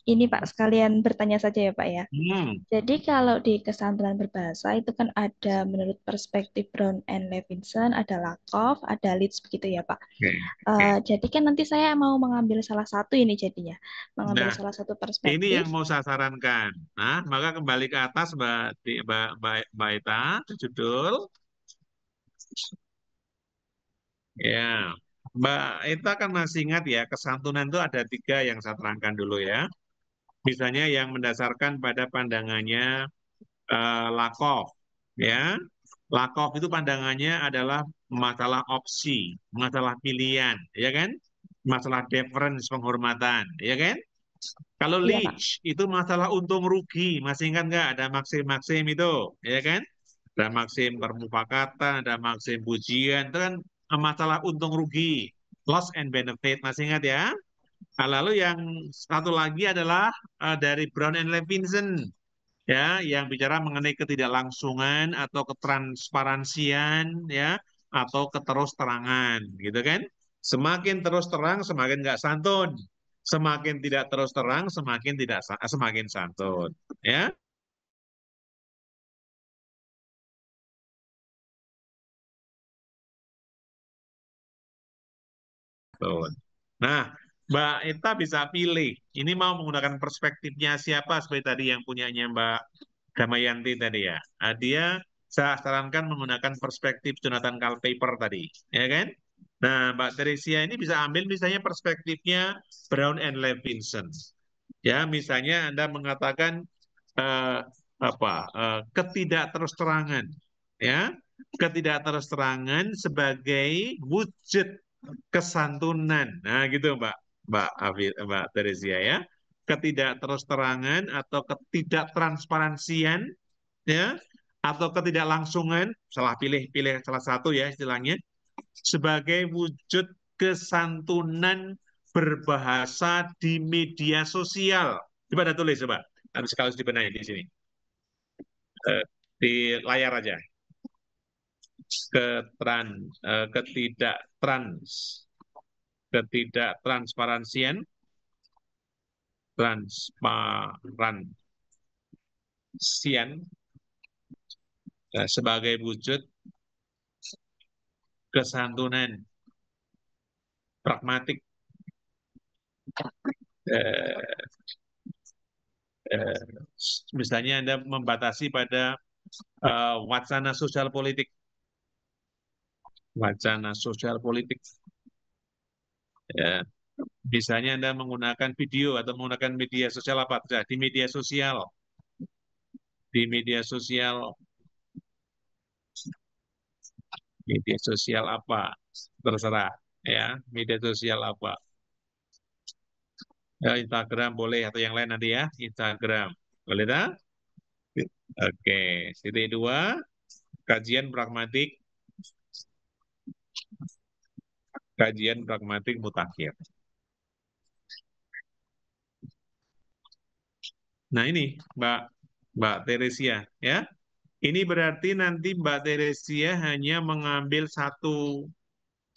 ini Pak sekalian bertanya saja ya Pak ya. Hmm. Jadi kalau di kesantunan berbahasa itu kan ada menurut perspektif Brown and Levinson, ada Lakoff, ada Leeds begitu ya Pak. Oke, oke. Jadi kan nanti saya mau mengambil salah satu ini jadinya, mengambil Nah, salah satu ini perspektif. yang mau saya sarankan. Nah, maka kembali ke atas Mbak Ita, judul. Ya, Mbak Ita kan masih ingat ya, kesantunan itu ada 3 yang saya terangkan dulu ya. Misalnya yang mendasarkan pada pandangannya Lakoff, ya. Lakoff itu pandangannya adalah masalah opsi, masalah pilihan, ya kan? Masalah deference penghormatan, ya kan? Kalau Iya, Pak. Leach itu masalah untung rugi, masih ingat nggak? Ada maksim-maksim itu, ya kan? Ada maksim permufakatan, ada maksim pujian, itu kan masalah untung rugi, loss and benefit, masih ingat ya? Nah, lalu yang satu lagi adalah dari Brown and Levinson, ya, yang bicara mengenai ketidaklangsungan atau ketransparansian, ya, atau keterus-terangan, gitu kan? Semakin terus terang, semakin nggak santun. Semakin tidak terus terang, semakin tidak semakin santun, ya. Tuh. Nah, Mbak Eta bisa pilih. Ini mau menggunakan perspektifnya siapa seperti tadi yang punyanya Mbak Damayanti tadi ya. Dia saya sarankan menggunakan perspektif Jonathan Culpeper tadi, ya kan? Nah, Mbak Teresia ini bisa ambil misalnya perspektifnya Brown and Levinson. Ya, misalnya Anda mengatakan ketidakterus-terangan, ya, ketidakterus-terangan sebagai wujud kesantunan. Nah, gitu Mbak Teresia ya. Ketidakterus-terangan atau ketidaktransparansian, ya, atau ketidaklangsungan, salah pilih salah satu ya istilahnya, sebagai wujud kesantunan berbahasa di media sosial. Coba ada tulis coba. Harus kalau dibenahi di sini. Di layar aja. Ketidaktransparansian, sebagai wujud kesantunan pragmatik, misalnya Anda membatasi pada wacana sosial politik, ya. Misalnya Anda menggunakan video atau menggunakan media sosial apa saja di media sosial, apa terserah, ya, media sosial apa. Ya, Instagram boleh atau yang lain nanti ya, Instagram. Boleh tak? Oke, titik 2, kajian pragmatik mutakhir. Nah ini Mbak Teresia ya. Ini berarti nanti Mbak Teresia hanya mengambil satu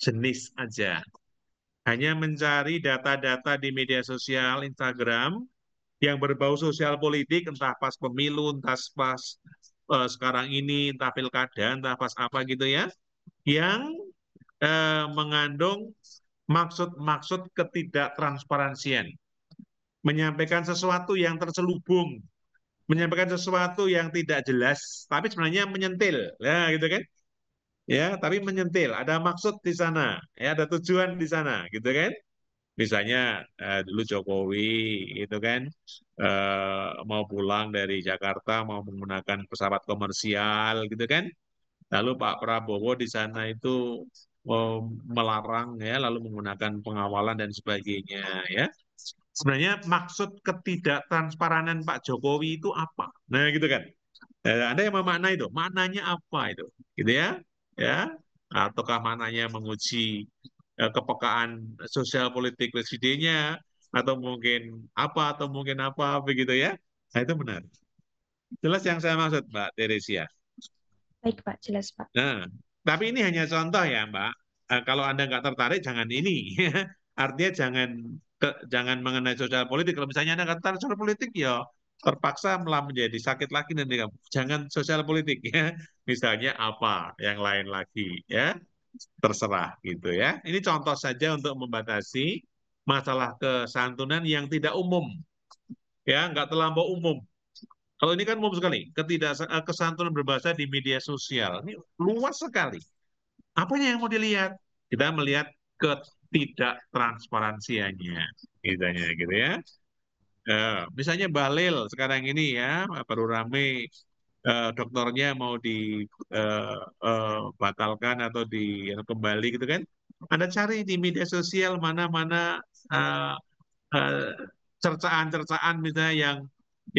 jenis aja. Hanya mencari data-data di media sosial Instagram yang berbau sosial politik, entah pas pemilu, entah pas sekarang ini, entah pilkada, entah pas apa gitu ya, yang mengandung maksud-maksud ketidaktransparansian, menyampaikan sesuatu yang terselubung, menyampaikan sesuatu yang tidak jelas, tapi sebenarnya menyentil, ya gitu kan? Ya, tapi menyentil, ada maksud di sana, ya ada tujuan di sana, gitu kan? Misalnya dulu Jokowi itu kan mau pulang dari Jakarta mau menggunakan pesawat komersial gitu kan. Lalu Pak Prabowo di sana itu melarang ya lalu menggunakan pengawalan dan sebagainya ya. Sebenarnya maksud ketidaktransparanan Pak Jokowi itu apa? Nah gitu kan. Ada yang memakna itu, maknanya apa itu, gitu ya, ya, ataukah maknanya menguji kepekaan sosial politik presidennya, atau mungkin apa, begitu ya? Nah itu benar. Jelas yang saya maksud, Mbak Teresia. Baik, Pak. Jelas, Pak. Nah, tapi ini hanya contoh ya, Mbak. Kalau Anda nggak tertarik, jangan ini. Artinya jangan mengenai sosial politik. Kalau misalnya Anda nggak tertarik sosial politik, ya terpaksa malah menjadi sakit lagi nanti kamu. Jangan sosial politik ya. Misalnya apa yang lain lagi ya. Terserah gitu ya. Ini contoh saja untuk membatasi masalah kesantunan yang tidak umum. Ya, nggak terlampau umum. Kalau ini kan umum sekali, kesantunan berbahasa di media sosial. Ini luas sekali. Apanya yang mau dilihat? Kita melihat ketidaktransparansiannya, gitu ya. Misalnya Bahlil sekarang ini ya baru rame dokternya mau dibatalkan atau kembali gitu kan. Anda cari di media sosial mana-mana eh, eh, cercaan-cercaan misalnya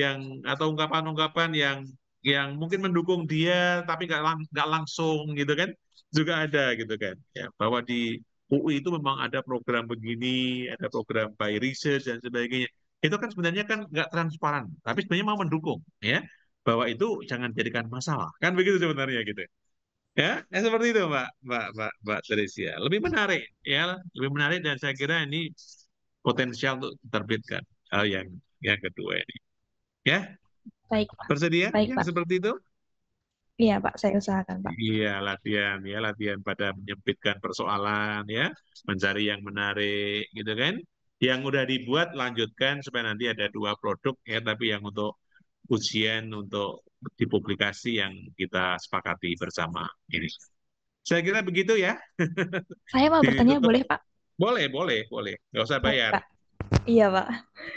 yang atau ungkapan-ungkapan yang mungkin mendukung dia tapi nggak langsung gitu kan juga ada gitu kan ya bahwa di UI itu memang ada program begini, ada program by research dan sebagainya. Itu kan sebenarnya kan nggak transparan, tapi sebenarnya mau mendukung ya bahwa itu jangan jadikan masalah kan begitu sebenarnya gitu ya seperti itu Mbak Teresia lebih menarik ya lebih menarik dan saya kira ini potensial untuk diterbitkan hal yang kedua ini ya Baik, Pak. bersedia Baik, ya Pak. seperti itu. Iya, Pak, saya usahakan, Pak. Iya, latihan pada menyempitkan persoalan ya, mencari yang menarik gitu kan. Yang udah dibuat lanjutkan supaya nanti ada 2 produk ya, tapi yang untuk ujian untuk dipublikasi yang kita sepakati bersama ini. Saya kira begitu ya. Saya mau bertanya, Ditutup. boleh, Pak? Boleh. Nggak usah Baik, bayar. Pak. Iya, Pak.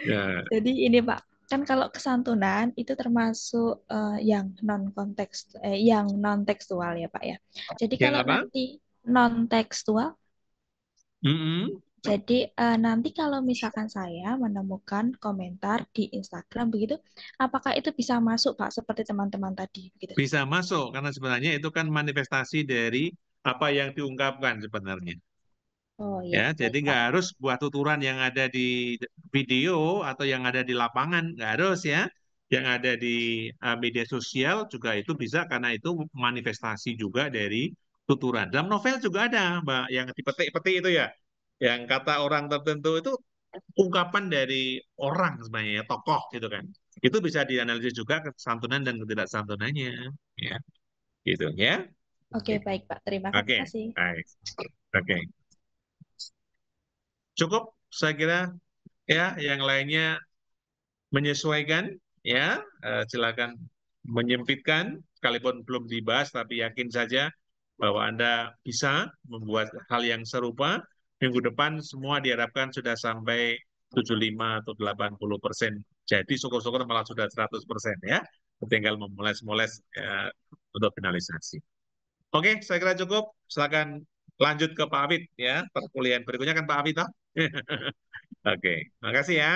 Ya, Jadi ini, Pak, kan kalau kesantunan itu termasuk yang non tekstual ya, Pak ya. Jadi yang kalau apa? nanti non tekstual, Mm-mm. jadi nanti kalau misalkan saya menemukan komentar di Instagram begitu, apakah itu bisa masuk, Pak, seperti teman-teman tadi begitu? Bisa masuk karena sebenarnya itu kan manifestasi dari apa yang diungkapkan sebenarnya. Oh Ya, ya, jadi baik, Pak. nggak harus buat tuturan yang ada di video atau yang ada di lapangan, nggak harus ya. Yang ada di media sosial juga itu bisa karena itu manifestasi juga dari tuturan. Dalam novel juga ada, Mbak, yang dipetik-petik itu ya, yang kata orang tertentu itu ungkapan dari orang sebenarnya, ya, tokoh gitu kan. Itu bisa dianalisis juga kesantunan dan ketidaksantunannya, ya, gitu ya. Oke, baik, Pak. Terima Oke, kasih. baik. Oke, cukup saya kira ya, yang lainnya menyesuaikan ya silakan menyempitkan sekalipun belum dibahas tapi yakin saja bahwa Anda bisa membuat hal yang serupa. Minggu depan semua diharapkan sudah sampai 75 atau 80%. Jadi syukur-syukur malah sudah 100% ya. Tinggal memoles-moles untuk finalisasi. Oke, saya kira cukup. Silakan lanjut ke Pak Afid ya. Perkuliahan berikutnya kan Pak Afid toh? Oke, makasih ya.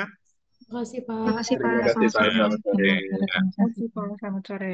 Makasih, Terima Pak. kasih Pak, Terima kasih selamat Pak. sore. Selamat sore. Terima Terima kasih. kasih, Pak. Selamat sore.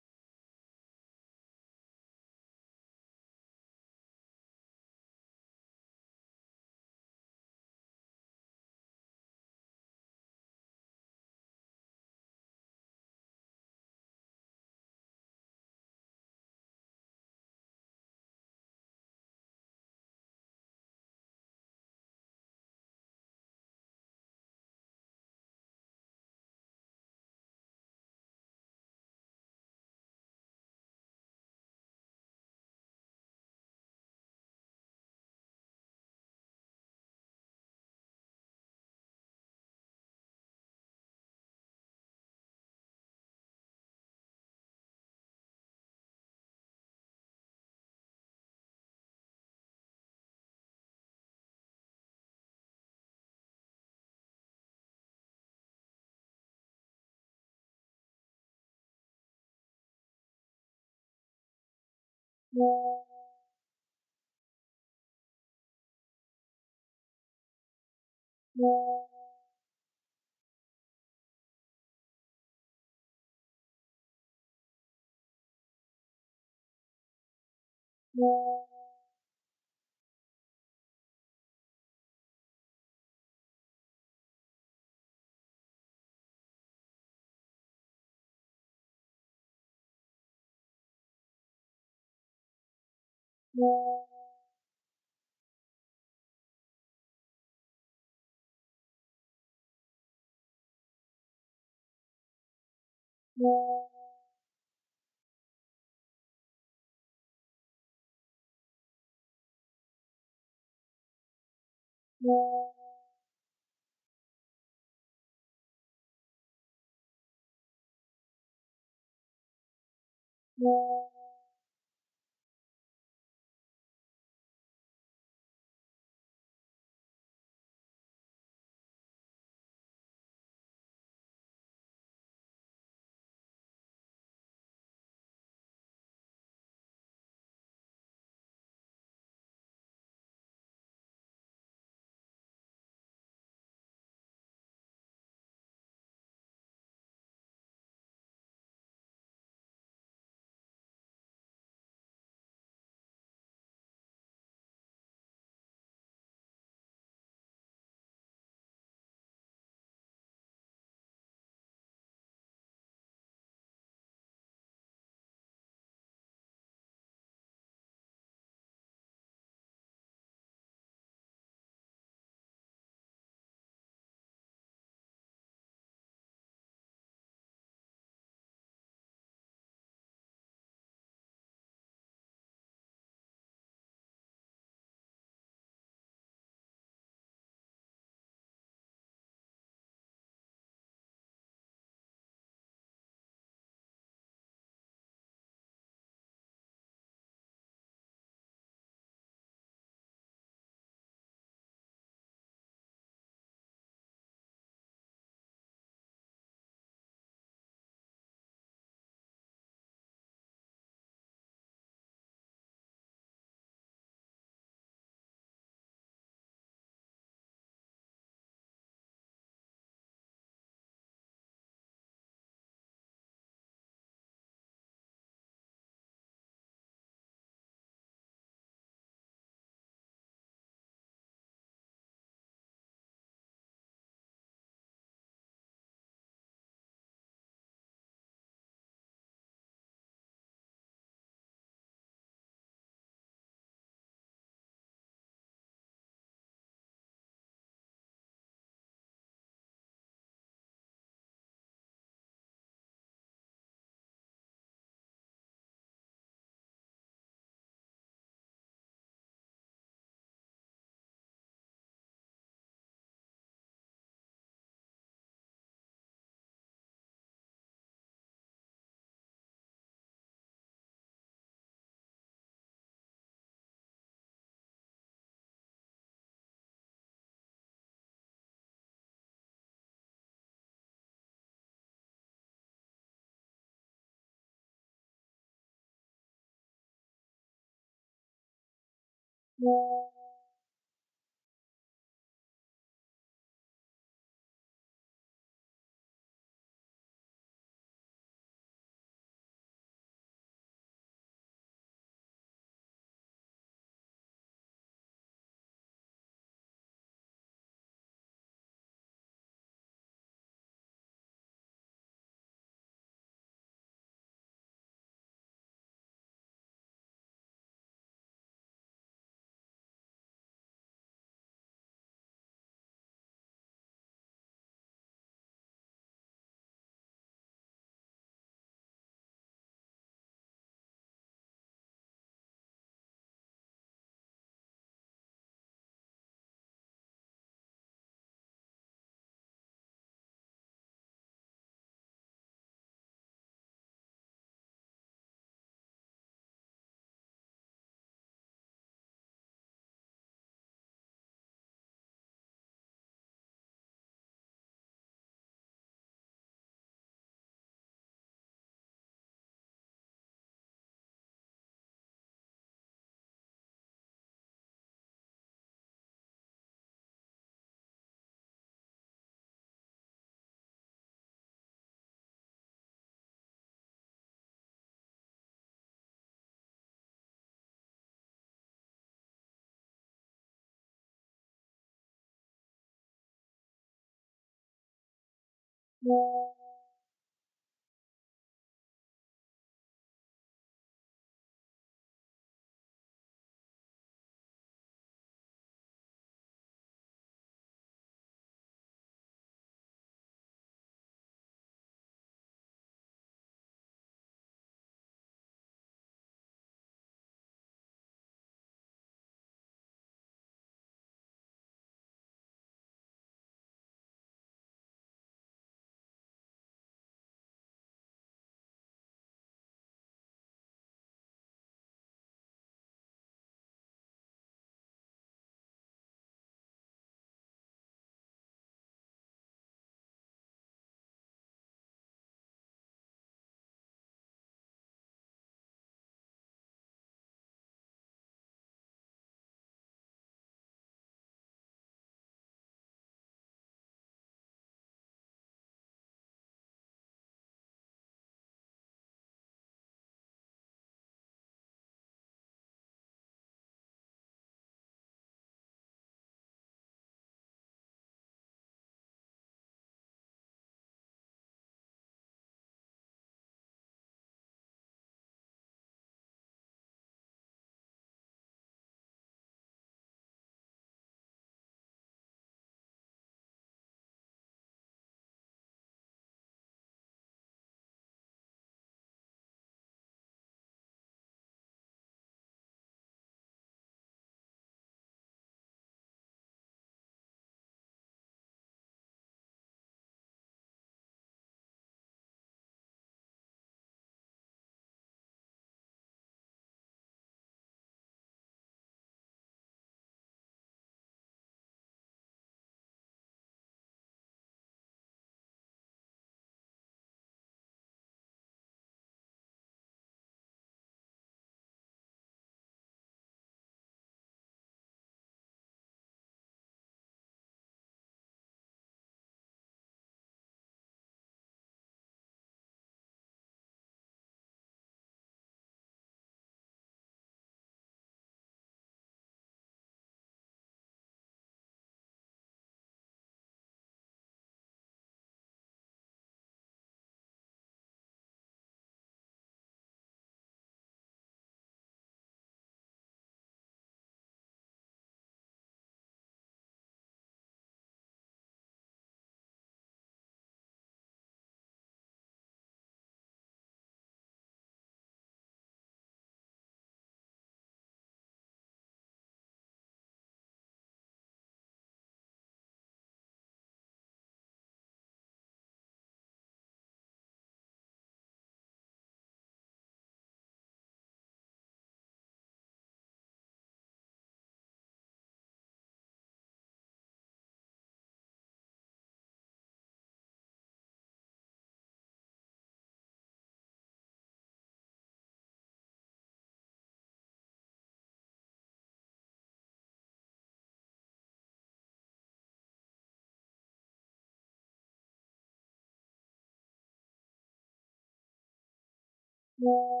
Yeah.